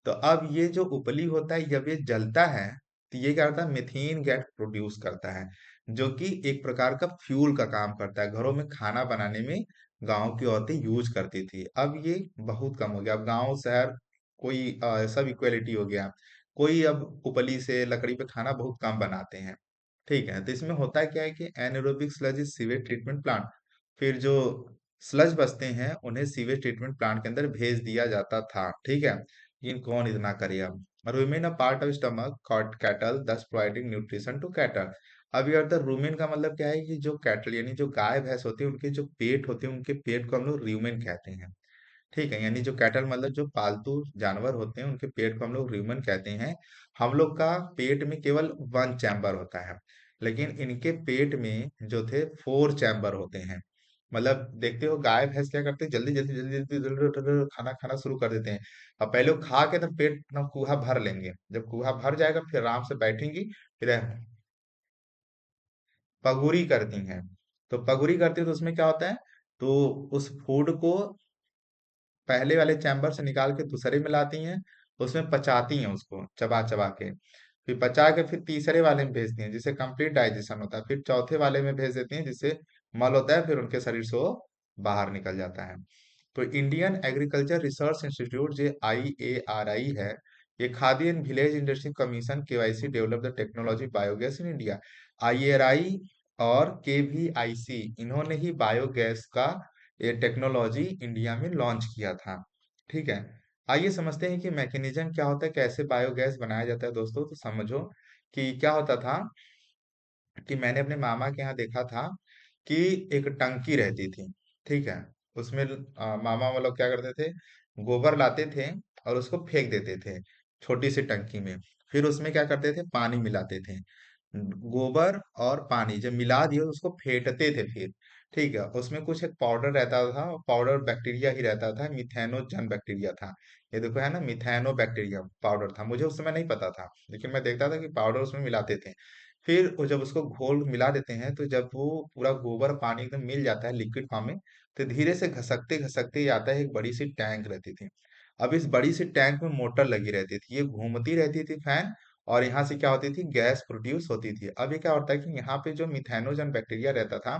तो अब ये जो उपली होता है जब ये जलता है, तो ये क्या करता है, मीथेन गैस प्रोड्यूस करता है, जो कि एक प्रकार का फ्यूल का काम करता है। घरों में खाना बनाने में गांव की औरतें यूज करती थी, अब ये बहुत कम हो गया। अब गांव शहर कोई सब इक्वलिटी हो गया, कोई अब उपली से लकड़ी पे खाना बहुत कम बनाते हैं। ठीक है, तो इसमें होता क्या है कि anaerobic sludge is sewage treatment plant, फिर जो स्लज बचते हैं उन्हें सीवेज ट्रीटमेंट प्लांट के अंदर भेज दिया जाता था। ठीक है, लेकिन कौन इतना करे अब। Rumen a part of stomach caught cattle thus providing nutrition to cattle. अब ये अर्थ रूमेन का मतलब क्या है कि जो कैटल यानी जो गाय भैंस होती है, उनके जो पेट होते हैं, उनके पेट को हम लोग रूमेन कहते हैं। ठीक है, यानी जो कैटल मतलब जो पालतू जानवर होते हैं, उनके पेट को हम लोग र्यूमन कहते हैं। हम लोग का पेट में केवल 1 चैम्बर होता है, लेकिन इनके पेट में जो थे 4 चैम्बर होते हैं। मतलब देखते हो गाय भैंस क्या करते हैं, जल्दी जल्दी जल्दी जल्दी जल्दी जल्दी जल्दी खाना खाना शुरू कर देते हैं। अब पहले वो खा के तब पेट अपना कुहा भर लेंगे, जब कुहा भर जाएगा फिर आराम से बैठेंगी, फिर पगुरी करती हैं। तो पगुरी करती है तो उसमें क्या होता है, तो उस फूड को पहले वाले चैम्बर से निकाल के दूसरे में लाती हैं, उसमें पचाती हैं उसको चबा चबा के, फिर पचा के फिर तीसरे वाले में भेजती हैं जिससे कंप्लीट डाइजेशन होता है, फिर चौथे वाले में भेज देती हैं जिससे मल होता है, फिर उनके शरीर से वो बाहर निकल जाता है। तो इंडियन एग्रीकल्चर रिसर्च इंस्टीट्यूट जो IARI है, ये khadi and village industry commission KYC develop the technology biogas in India. IARI और KVIC इन्होंने ही बायोगैस का ये टेक्नोलॉजी इंडिया में लॉन्च किया था। ठीक है, आइए समझते हैं कि मैकेनिज्म क्या होता है, कैसे बायोगैस बनाया जाता है दोस्तों। तो समझो कि क्या होता था कि मैंने अपने मामा के यहाँ देखा था कि एक टंकी रहती थी। ठीक है, उसमें मामा वो लोग क्या करते थे, गोबर लाते थे और उसको फेंक देते थे छोटी सी टंकी में, फिर उसमें क्या करते थे, पानी मिलाते थे। गोबर और पानी जब मिला दिए उसको फेंटते थे फिर। ठीक है, उसमें कुछ एक पाउडर रहता था, पाउडर बैक्टीरिया ही रहता था, मिथेनोजन बैक्टीरिया था। ये देखो है ना, मिथेनो बैक्टीरिया पाउडर था, मुझे उस समय नहीं पता था, लेकिन मैं देखता था कि पाउडर उसमें मिलाते थे। फिर वो जब उसको घोल मिला देते हैं, तो जब वो पूरा गोबर पानी एकदम मिल जाता है लिक्विड फॉर्म में, तो धीरे से घसकते घसकते ये आता है, एक बड़ी सी टैंक रहती थी। अब इस बड़ी सी टैंक में मोटर लगी रहती थी, ये घूमती रहती थी फैन, और यहाँ से क्या होती थी, गैस प्रोड्यूस होती थी। अब ये क्या होता है कि यहाँ पे जो मिथेनोजन बैक्टीरिया रहता था,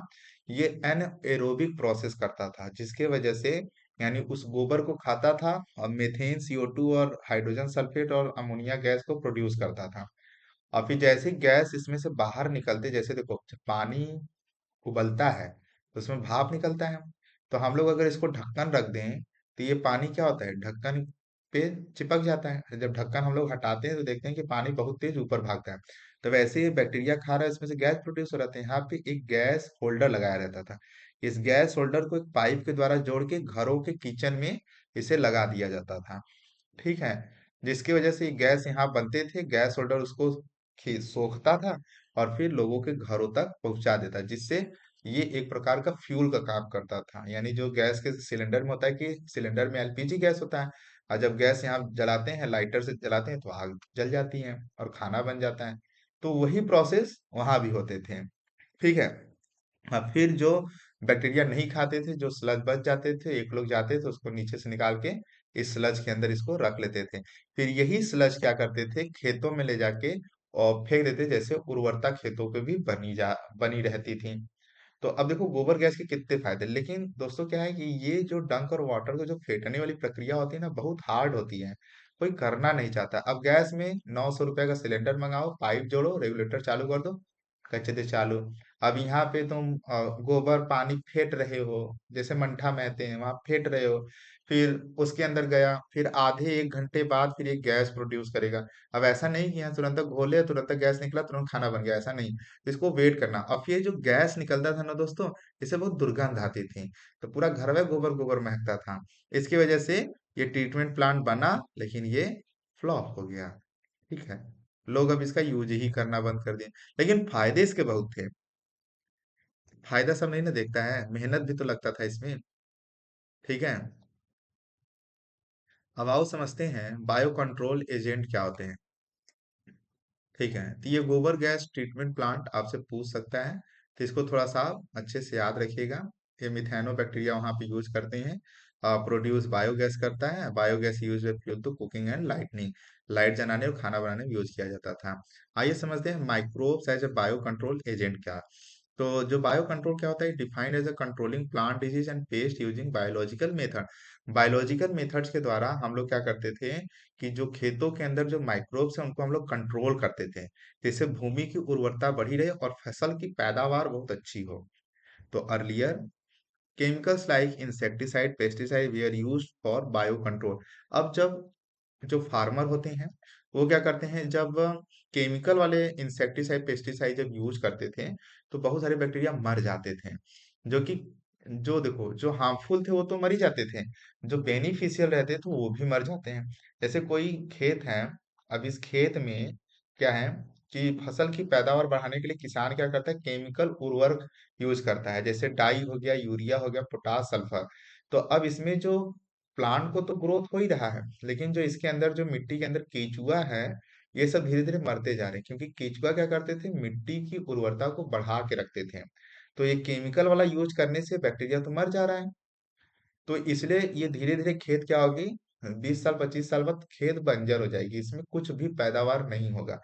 ये एनएरोबिक प्रोसेस करता था, जिसके वजह से यानी उस गोबर को खाता था और मीथेन CO2 और हाइड्रोजन सल्फेट और अमोनिया गैस को प्रोड्यूस करता था। और फिर जैसे ही गैस इसमें से बाहर निकलते, जैसे देखो पानी उबलता है तो उसमें भाप निकलता है। तो हम लोग अगर इसको ढक्कन रख दें तो ये पानी क्या होता है, ढक्कन पे चिपक जाता है। जब ढक्कन हम लोग हटाते हैं तो देखते हैं कि पानी बहुत तेज ऊपर भागता है। तो वैसे ही बैक्टीरिया खा रहा है, इसमें से गैस प्रोड्यूस हो रहा था। यहाँ पे एक गैस होल्डर लगाया रहता था। इस गैस होल्डर को एक पाइप के द्वारा जोड़ के घरों के किचन में इसे लगा दिया जाता था। ठीक है। जिसकी वजह से गैस यहाँ बनते थे, गैस होल्डर उसको सोखता था और फिर लोगों के घरों तक पहुंचा देता, जिससे ये एक प्रकार का फ्यूल का काम करता था। यानी जो गैस के सिलेंडर में होता है कि सिलेंडर में एलपीजी गैस होता है, और जब गैस यहाँ जलाते हैं, लाइटर से जलाते हैं, तो आग जल जाती है और खाना बन जाता है। तो वही प्रोसेस वहां भी होते थे। ठीक है। हाँ, फिर जो बैक्टीरिया नहीं खाते थे, जो स्लज बच जाते थे, एक लोग जाते थे उसको नीचे से निकाल के इस स्लज के अंदर इसको रख लेते थे। फिर यही स्लज क्या करते थे, खेतों में ले जाके और फेंक देते, जैसे उर्वरता खेतों पे भी बनी रहती थी। तो अब देखो गोबर गैस के कितने फायदे, लेकिन दोस्तों क्या है कि ये जो डंक और वाटर को जो फेंटने वाली प्रक्रिया होती है ना, बहुत हार्ड होती है। कोई करना नहीं चाहता। अब गैस में 900 रुपए का सिलेंडर मंगाओ, पाइप जोड़ो, रेगुलेटर चालू कर दो, कच्चे थे चालू। अब यहाँ पे तुम गोबर पानी फेंट रहे हो, जैसे मंठा महते हैं वहां फेंट रहे हो, फिर उसके अंदर गया, फिर आधे 1 घंटे बाद फिर एक गैस प्रोड्यूस करेगा। अब ऐसा नहीं कि यहाँ तुरंत घोले तुरंत गैस निकला तुरंत खाना बन गया, ऐसा नहीं। इसको वेट करना। और फिर जो गैस निकलता था ना दोस्तों, इससे बहुत दुर्गंध आती थी, तो पूरा घर में गोबर गोबर महकता था। इसकी वजह से ये ट्रीटमेंट प्लांट बना, लेकिन ये फ्लॉप हो गया। ठीक है। लोग अब इसका यूज ही करना बंद कर दिए। लेकिन फायदे इसके बहुत थे। फायदा सब नहीं ना देखता है, मेहनत भी तो लगता था इसमें। ठीक है। अब आओ समझते हैं बायो कंट्रोल एजेंट क्या होते हैं। ठीक है। तो ये गोबर गैस ट्रीटमेंट प्लांट आपसे पूछ सकता है, तो इसको थोड़ा सा अच्छे से याद रखिएगा। ये मिथेनो बैक्टीरिया वहां पे यूज करते हैं, प्रोड्यूस बायोगैस करता है। Biogas use fuel to cooking and lightning, light जलाने और खाना बनाने में यूज किया जाता था। आइए समझते हैं microbes as a bio control agent क्या। तो जो बायो कंट्रोल क्या होता है, defined as a controlling plant disease and pest using biological method. Biological methods के द्वारा हम लोग क्या करते थे कि जो खेतों के अंदर जो माइक्रोब्स हैं उनको हम लोग कंट्रोल करते थे, जिससे भूमि की उर्वरता बढ़ी रहे और फसल की पैदावार बहुत अच्छी हो। तो earlier chemicals like insecticide pesticide were used for bio control. अब जब जो फार्मर होते हैं वो क्या करते हैं, जब केमिकल वाले इंसेक्टिसाइड पेस्टिसाइड जब यूज करते थे तो बहुत सारे बैक्टीरिया मर जाते थे, जो कि जो देखो जो हार्मफुल थे वो तो मर ही जाते थे, जो बेनिफिशियल रहते थे वो भी मर जाते हैं। जैसे कोई खेत है, अब इस खेत में क्या है कि फसल की पैदावार बढ़ाने के लिए किसान क्या करता है, केमिकल उर्वरक यूज करता है, जैसे डाई हो गया, यूरिया हो गया, पोटास, सल्फर। तो अब इसमें जो प्लांट को तो ग्रोथ हो ही रहा है, लेकिन जो इसके अंदर जो मिट्टी के अंदर केचुआ है, ये सब धीरे धीरे मरते जा रहे हैं, क्योंकि केचुआ क्या करते थे, मिट्टी की उर्वरता को बढ़ा के रखते थे। तो ये केमिकल वाला यूज करने से बैक्टीरिया तो मर जा रहा है। तो इसलिए ये धीरे धीरे खेत क्या होगी, 20 साल 25 साल बाद खेत बंजर हो जाएगी, इसमें कुछ भी पैदावार नहीं होगा।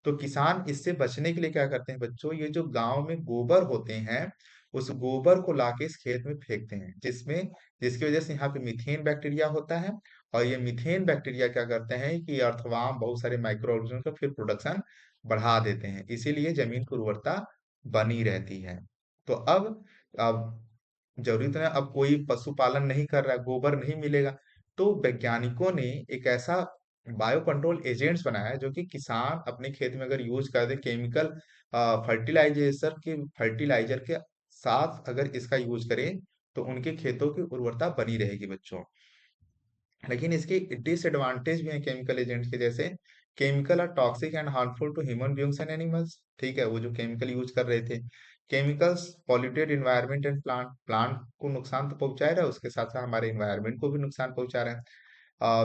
तो किसान इससे बचने के लिए क्या करते हैं बच्चों, ये जो गांव में गोबर होते हैं उस गोबर को लाके इस खेत में फेंकते हैं, जिसकी वजह से यहाँ पे मीथेन बैक्टीरिया होता है। और ये मीथेन बैक्टीरिया क्या करते हैं कि अर्थवाम बहुत सारे माइक्रो ऑर्गेनिज्म का फिर प्रोडक्शन बढ़ा देते हैं, इसीलिए जमीन की उर्वरता बनी रहती है। तो अब जरूरी तो है, अब कोई पशुपालन नहीं कर रहा है, गोबर नहीं मिलेगा, तो वैज्ञानिकों ने एक ऐसा बायो कंट्रोल एजेंट्स बनाया है जो कि किसान अपने खेत में अगर यूज कर दे केमिकल फर्टिलाइजर के साथ अगर इसका यूज करें, तो उनके खेतों की उर्वरता बनी रहेगी बच्चों। लेकिन इसके डिसएडवांटेज भी हैं केमिकल एजेंट्स के, जैसे chemical are toxic and harmful to human beings and animals. ठीक है, वो जो केमिकल यूज कर रहे थे, chemicals polluted environment and plant को नुकसान तो पहुंचा रहा है, उसके साथ साथ हमारे इन्वायरमेंट को भी नुकसान पहुंचा रहे हैं।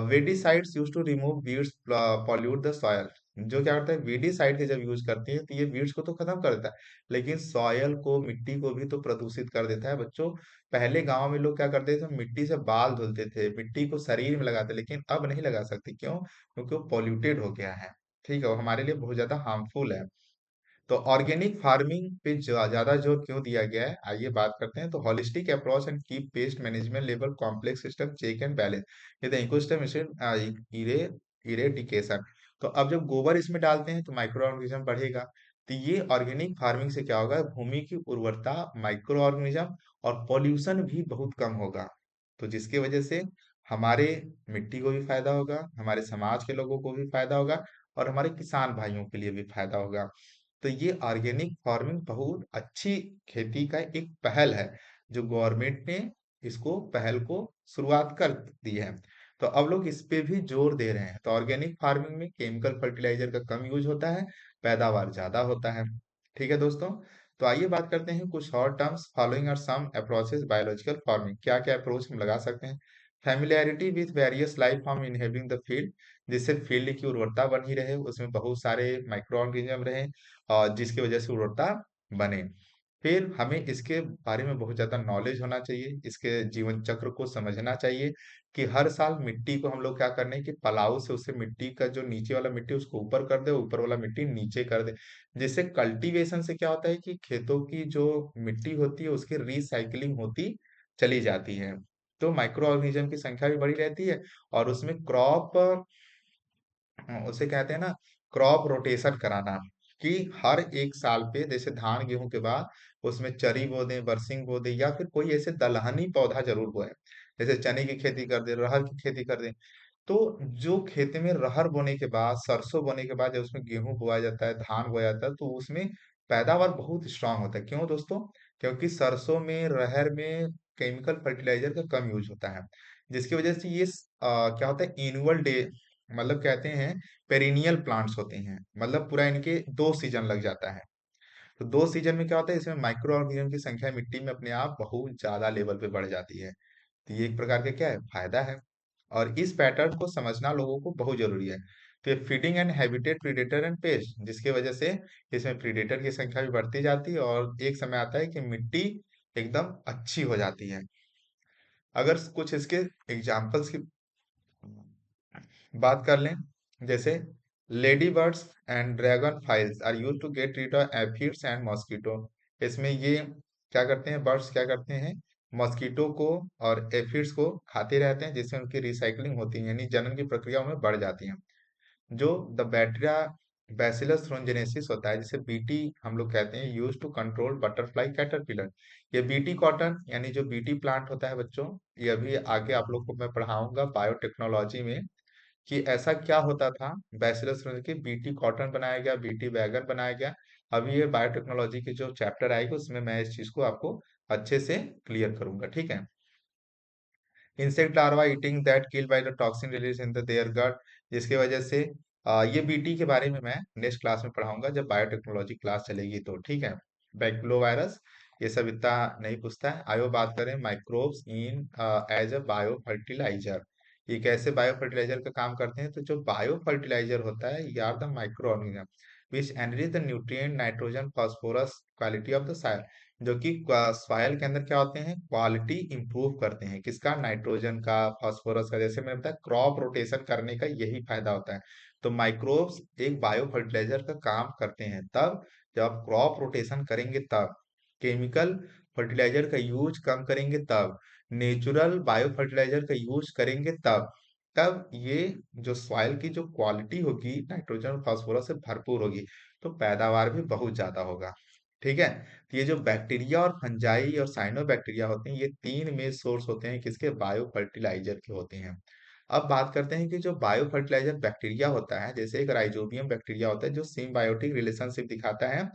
Weedicides use to remove weeds pollute the soil. जो क्या करता है, वेडीसाइड के जब यूज करती है तो ये वीड्स को तो खत्म कर देता है, लेकिन सॉयल को, मिट्टी को भी तो प्रदूषित कर देता है बच्चों। पहले गांव में लोग क्या करते थे, मिट्टी से बाल धुलते थे, मिट्टी को शरीर में लगाते, लेकिन अब नहीं लगा सकते, क्यों, क्योंकि वो पॉल्यूटेड हो गया है। ठीक है, वो हमारे लिए बहुत ज्यादा हार्मफुल है। तो ऑर्गेनिक फार्मिंग पे ज्यादा जोर क्यों दिया गया है, आइए बात करते हैं। तो holistic approach and keep pest management level complex system check and balance, ये द इकोसिस्टम इरे इरेडिकेशन। तो अब जब गोबर इसमें डालते हैं तो माइक्रो ऑर्गेनिज्म बढ़ेगा, तो ये ऑर्गेनिक फार्मिंग से क्या होगा, भूमि की उर्वरता, माइक्रो ऑर्गेनिज्म और पॉल्यूशन भी बहुत कम होगा। तो जिसकी वजह से हमारे मिट्टी को भी फायदा होगा, हमारे समाज के लोगों को भी फायदा होगा और हमारे किसान भाइयों के लिए भी फायदा होगा। तो ये ऑर्गेनिक फार्मिंग बहुत अच्छी खेती का एक पहल है, जो गवर्नमेंट ने इसको पहल को शुरुआत कर दी है। तो अब लोग इस पे भी जोर दे रहे हैं। तो ऑर्गेनिक फार्मिंग में केमिकल फर्टिलाइजर का कम यूज होता है, पैदावार ज्यादा होता है। ठीक है दोस्तों, तो आइए बात करते हैं कुछ और terms. Following are some approaches biological farming. क्या क्या अप्रोच हम लगा सकते हैं? Familiarity with various life form inhabiting the field, जिससे फील्ड की उर्वरता बनी रहे, उसमें बहुत सारे माइक्रो ऑर्गेनिज्म रहे और जिसकी वजह से उर्वरता बने। फिर हमें इसके बारे में बहुत ज्यादा नॉलेज होना चाहिए, इसके जीवन चक्र को समझना चाहिए कि हर साल मिट्टी को हम लोग क्या करने कि पलाऊ से उससे मिट्टी का जो नीचे वाला मिट्टी उसको ऊपर कर दे, ऊपर वाला मिट्टी नीचे कर दे। जिससे कल्टीवेशन से क्या होता है कि खेतों की जो मिट्टी होती है उसकी रिसाइकलिंग होती चली जाती है। तो माइक्रो ऑर्गेनिज्म की संख्या भी बढ़ी रहती है और उसमें क्रॉप, उसे कहते हैं ना, क्रॉप रोटेशन कराना, कि हर एक साल पे जैसे धान गेहूं के बाद उसमें चरी बो दें, बरसिंग बो दें, या फिर कोई ऐसे दलहनी पौधा जरूर बोए। जैसे चने की खेती कर दे, अरहर की खेती कर दे। तो जो खेत में रहर बोने के बाद, सरसों बोने के बाद जब उसमें गेहूं बोया जाता है, धान बोया जाता है, तो उसमें पैदावार बहुत स्ट्रांग होता है। क्यों दोस्तों? क्योंकि सरसों में, रहर में केमिकल फर्टिलाइजर का कम यूज होता है, जिसकी वजह से ये क्या होता है, एनुअल डे, मतलब कहते हैं पेरिनियल प्लांट्स होते हैं, मतलब पूरा इनके 2 सीजन लग जाता है। तो 2 सीजन में क्या होता है, इसमें माइक्रो ऑर्गेनिज्म की संख्या मिट्टी में अपने आप बहुत ज्यादा लेवल पे बढ़ जाती है। तो ये एक प्रकार का क्या है, फायदा है। और इस पैटर्न को समझना लोगों को बहुत जरूरी है। फिर feeding and habitat, predator and paste, जिसकी वजह से इसमें प्रीडेटर की संख्या भी बढ़ती जाती है और एक समय आता है कि मिट्टी एकदम अच्छी हो जाती है। अगर कुछ इसके एग्जाम्पल्स की बात कर लें, जैसे lady birds and dragon flies are use to get rid of aphids and mosquito. इसमें ये क्या करते हैं, बर्ड्स क्या करते हैं, मॉस्किटो को और एफिड्स को खाते रहते हैं, जिससे उनकी रिसाइकलिंग होती है, यानी जनन की प्रक्रिया में बढ़ जाती है। जो द बैक्टीरिया बैसिलस थ्रोनजेनेसिस होता है, जिसे बीटी हम लोग कहते हैं, use to control butterfly caterpillar. ये बीटी कॉटन यानी जो बीटी प्लांट होता है बच्चों, ये अभी आगे आप लोग को मैं पढ़ाऊंगा बायोटेक्नोलॉजी में कि ऐसा क्या होता था। बैसिलस की बीटी कॉटन बनाया गया, बीटी वैगन बनाया गया। अभी ये बायोटेक्नोलॉजी की जो चैप्टर आएगी उसमें मैं इस चीज को आपको अच्छे से क्लियर करूंगा, ठीक है। Insect larva eating that kill by the toxin release in the their gut, जिसकी वजह से ये बीटी के बारे में मैं नेक्स्ट क्लास में पढ़ाऊंगा, जब बायोटेक्नोलॉजी क्लास चलेगी तो, ठीक है। बैक्लोवायरस, ये सब इतना नहीं पूछता है। आयो बात करें microbes in as a bio fertiliser, ये कैसे बायो फर्टिलाइजर का काम करते हैं। तो जो बायो फर्टिलाइजर होता है, ये are the microorganism which enrich the nutrient nitrogen phosphorus quality of the soil, जो कि सॉइल के अंदर क्या होते हैं, क्वालिटी इंप्रूव करते हैं, किसका, नाइट्रोजन का, फास्फोरस का। जैसे मैंने बताया क्रॉप रोटेशन करने का यही फायदा होता है। तो माइक्रोब्स एक बायो फर्टिलाइजर का काम करते हैं तब जब आप क्रॉप रोटेशन करेंगे, तब केमिकल फर्टिलाइजर का यूज कम करेंगे, तब नेचुरल बायो फर्टिलाइजर का यूज करेंगे, तब ये जो सॉइल की जो क्वालिटी होगी नाइट्रोजन और फास्फोरस से भरपूर होगी, तो पैदावार भी बहुत ज्यादा होगा, ठीक है। तो ये जो बैक्टीरिया और फंजाई और साइनोबैक्टीरिया होते हैं, ये तीन मेन सोर्स होते हैं किसके, बायो फर्टिलाइजर के होते हैं। अब बात करते हैं कि जो बायो फर्टिलाइजर बैक्टीरिया होता है, जैसे एक राइजोबियम बैक्टीरिया होता है जो सिम्बायोटिक रिलेशनशिप दिखाता है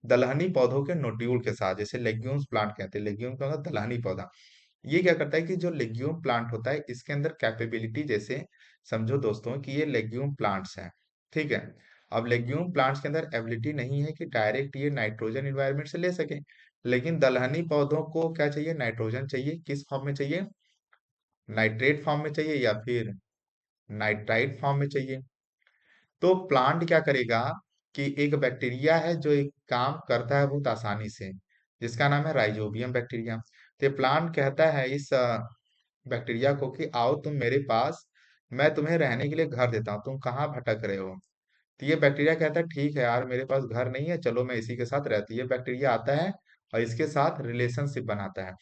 दलहनी पौधों के नोड्यूल के साथ, जैसे लेग्यूम्स प्लांट कहते हैं, लेग्यूम का मतलब दलहनी पौधा। ये क्या करता है कि जो लेग्यूम प्लांट होता है इसके अंदर कैपेबिलिटी, जैसे समझो दोस्तों कि ये लेग्यूम प्लांट्स हैं, ठीक है। अब लेग्यूम प्लांट्स के अंदर एबिलिटी नहीं है कि डायरेक्ट ये नाइट्रोजन इन्वायरमेंट से ले सके, लेकिन दलहनी पौधों को क्या चाहिए, नाइट्रोजन चाहिए। किस फॉर्म में चाहिए, नाइट्रेट फॉर्म में चाहिए या फिर नाइट्राइट फॉर्म में चाहिए। तो प्लांट क्या करेगा कि एक बैक्टीरिया है जो एक काम करता है बहुत आसानी से, जिसका नाम है राइजोबियम बैक्टीरिया। तो ये प्लांट कहता है इस बैक्टीरिया को कि आओ तुम मेरे पास, मैं तुम्हें रहने के लिए घर देता हूँ, तुम कहाँ भटक रहे हो। तो ये बैक्टीरिया कहता है ठीक है यार, मेरे पास घर नहीं है, चलो मैं इसी के साथ रहती है। ये बैक्टीरिया आता है और इसके साथ रिलेशनशिप बनाता है।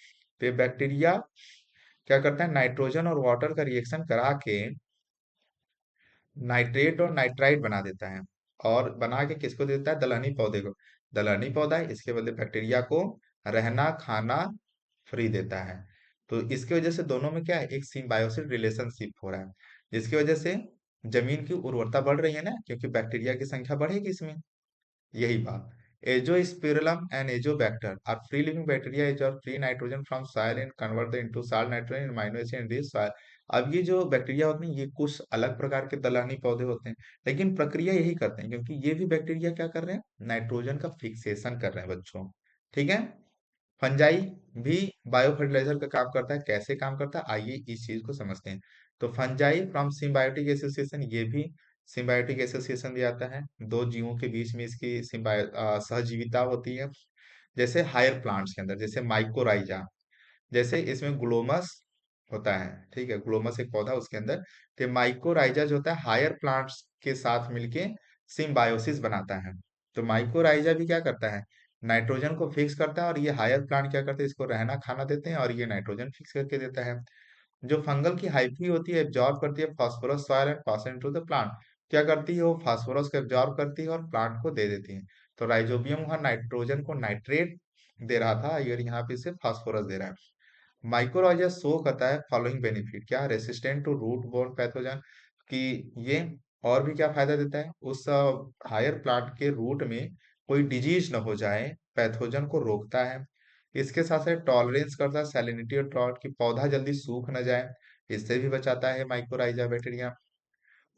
तो ये बैक्टीरिया क्या करता है, नाइट्रोजन और वाटर का रिएक्शन करा के नाइट्रेट और नाइट्राइट बना देता है। और बना के किसको देता है? दलहनी पौधे को। दलहनी पौधा है, इसके बदले बैक्टीरिया को रहना खाना फ्री देता है। तो इसकी वजह से दोनों में क्या है? एक सिम्बायोसिस रिलेशनशिप हो रहा है, जिसकी वजह से जमीन की उर्वरता बढ़ रही है ना, क्योंकि बैक्टीरिया की संख्या बढ़ेगी इसमें। यही बात। Azospirillum and azotobacter are free living bacteria which are free nitrogen from soil and convert them into salt nitrogen and amino acid in this soil। अब ये जो बैक्टीरिया होते हैं ये कुछ अलग प्रकार के दलहनी पौधे होते हैं, लेकिन प्रक्रिया यही करते हैं, क्योंकि ये भी बैक्टीरिया क्या कर रहे हैं? नाइट्रोजन का फिक्सेशन कर रहे हैं बच्चों। ठीक है। फंजाई भी बायो फर्टिलाइजर का काम करता है। कैसे काम करता है, आइए इस चीज को समझते हैं। तो फंजाई फ्रॉम सिम्बायोटिक एसोसिएशन, ये भी सिम्बायोटिक एसोसिएशन दिया जाता है। दो जीवों के बीच में इसकी सहजीविता होती है। जैसे हायर प्लांट्स के अंदर, जैसे माइकोराइजा, जैसे इसमें ग्लोमस होता है। ठीक है, ग्लोमस एक पौधा उसके अंदर। तो माइकोराइजा जो होता है हायर प्लांट्स के साथ मिलके सिम्बायोसिस बनाता है। तो माइकोराइजा भी क्या करता है? नाइट्रोजन को फिक्स करता है, और ये हायर प्लांट क्या करते हैं? इसको रहना खाना देते हैं, और ये नाइट्रोजन फिक्स करके देता है। जो फंगल की हाइफी होती है, एब्जॉर्ब करती है phosphorus soil and pass into the plant. क्या करती है? वो फास्फोरस को एब्जॉर्ब करती है और प्लांट को दे देती है। तो राइजोबियम वहाँ नाइट्रोजन को नाइट्रेट दे रहा था, और यहाँ पे इसे फास्फोरस दे रहा है। माइक्रोराइजा शो करता है फॉलोइंग बेनिफिट, क्या? Resistant to root borne pathogen, कि ये और भी क्या फायदा देता है? उस हायर प्लांट के रूट में कोई डिजीज न हो जाए, पैथोजन को रोकता है। इसके साथ साथ टॉलरेंस करता है सैलिनिटी और ड्रॉट, की पौधा जल्दी सूख न जाए, इससे भी बचाता है mycorrhiza bacteria.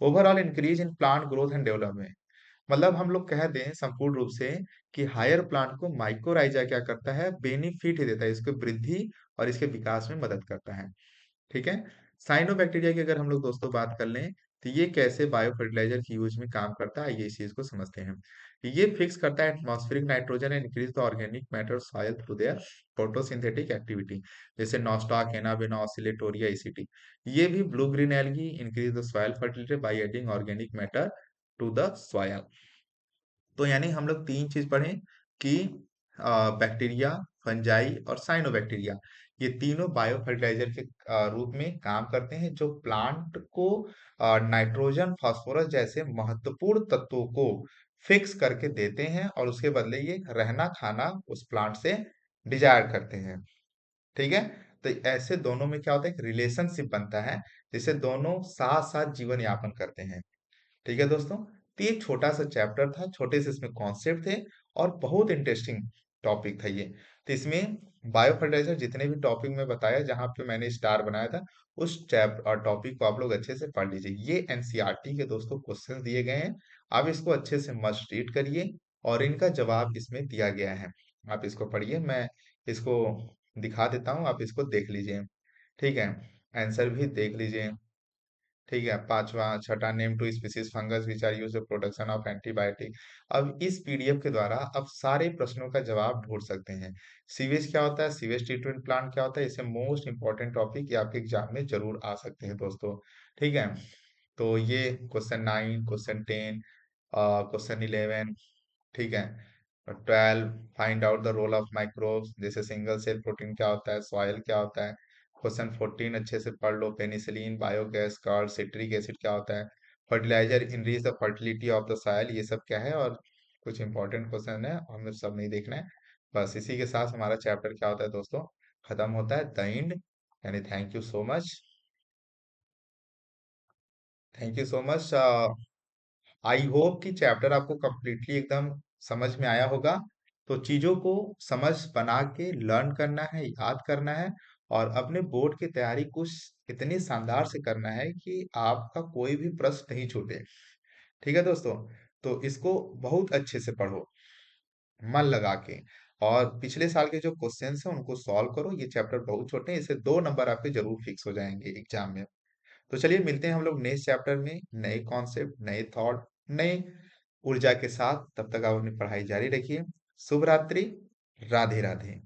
Overall increase in plant growth and development, मतलब हम लोग कह दें संपूर्ण रूप से कि हायर प्लांट को माइक्रोराइजा क्या करता है? बेनिफिट ही देता है, इसको वृद्धि और इसके विकास में मदद करता है। ठीक है। साइनोबैक्टीरिया की अगर हम लोग दोस्तों बात कर लें, तो ये कैसे बायो फर्टिलाइजर की यूज में काम करता है, ये इस चीज को समझते हैं। ये फिक्स करता है atmospheric nitrogen and increase the organic matter soil through their photosynthetic activity, जैसे नॉस्टॉक एनाबेना ऑसिलेटोरिया ईसीटी। ये भी blue green algae increase the soil fertility by adding organic matter to the soil. तो यानी हम लोग तीन चीज पढ़े कि बैक्टीरिया, फंजाई और साइनोबैक्टीरिया, ये तीनों बायो फर्टिलाइजर के रूप में काम करते हैं, जो प्लांट को नाइट्रोजन फास्फोरस जैसे महत्वपूर्ण तत्वों को फिक्स करके देते हैं, और उसके बदले ये रहना खाना उस प्लांट से डिजायर करते हैं। ठीक है। तो ऐसे दोनों में क्या होता है? एक रिलेशनशिप बनता है, जिससे दोनों साथ साथ जीवन यापन करते हैं। ठीक है दोस्तों। तो ये छोटा सा चैप्टर था, छोटे से इसमें कॉन्सेप्ट थे, और बहुत इंटरेस्टिंग टॉपिक था ये। तो इसमें बायो फर्टिलाइजर जितने भी टॉपिक में बताया, जहां पे मैंने स्टार बनाया था, उस चैप और टॉपिक को आप लोग अच्छे से पढ़ लीजिए। ये एनसीईआरटी के दोस्तों क्वेश्चंस दिए गए हैं, आप इसको अच्छे से मस्ट रीड करिए, और इनका जवाब इसमें दिया गया है। आप इसको पढ़िए, मैं इसको दिखा देता हूँ, आप इसको देख लीजिए। ठीक है। आंसर भी देख लीजिए। ठीक है। पांचवा छठा, name two species fungus which are used production of antibiotic. अब इस पीडीएफ के द्वारा आप सारे प्रश्नों का जवाब ढूंढ सकते हैं। सीवेज क्या होता है, सीवेज ट्रीटमेंट प्लांट क्या होता है, इसे मोस्ट इंपॉर्टेंट टॉपिक ये आपके एग्जाम में जरूर आ सकते हैं दोस्तों। ठीक है। तो ये क्वेश्चन 9, क्वेश्चन 10, क्वेश्चन 11। ठीक है। 12, find out the role of microbes, जैसे सिंगल सेल प्रोटीन क्या होता है, सॉइल क्या होता है। क्वेश्चन 14 अच्छे से पढ़ लो, penicillin, biogas, curd, citric acid क्या होता है, fertiliser increase the fertility of the soil, ये सब क्या है, और कुछ इंपॉर्टेंट क्वेश्चन है, हमें सब नहीं देखना है। बस इसी के साथ हमारा चैप्टर क्या होता है दोस्तों, खत्म होता है, द एंड। यानी thank you so much. Thank you so much. I hope कि चैप्टर आपको कंप्लीटली एकदम समझ में आया होगा। तो चीजों को समझ बना के लर्न करना है, याद करना है, और अपने बोर्ड की तैयारी कुछ इतनी शानदार से करना है कि आपका कोई भी प्रश्न नहीं छूटे। ठीक है दोस्तों। तो इसको बहुत अच्छे से पढ़ो, मन लगा के, और पिछले साल के जो क्वेश्चंस हैं उनको सॉल्व करो। ये चैप्टर बहुत छोटे हैं, इससे 2 नंबर आपके जरूर फिक्स हो जाएंगे एग्जाम में। तो चलिए मिलते हैं हम लोग नेक्स्ट चैप्टर में, नए कॉन्सेप्ट, नए थॉट, नए ऊर्जा के साथ। तब तक आप अपनी पढ़ाई जारी रखिए। शुभ रात्रि। राधे राधे।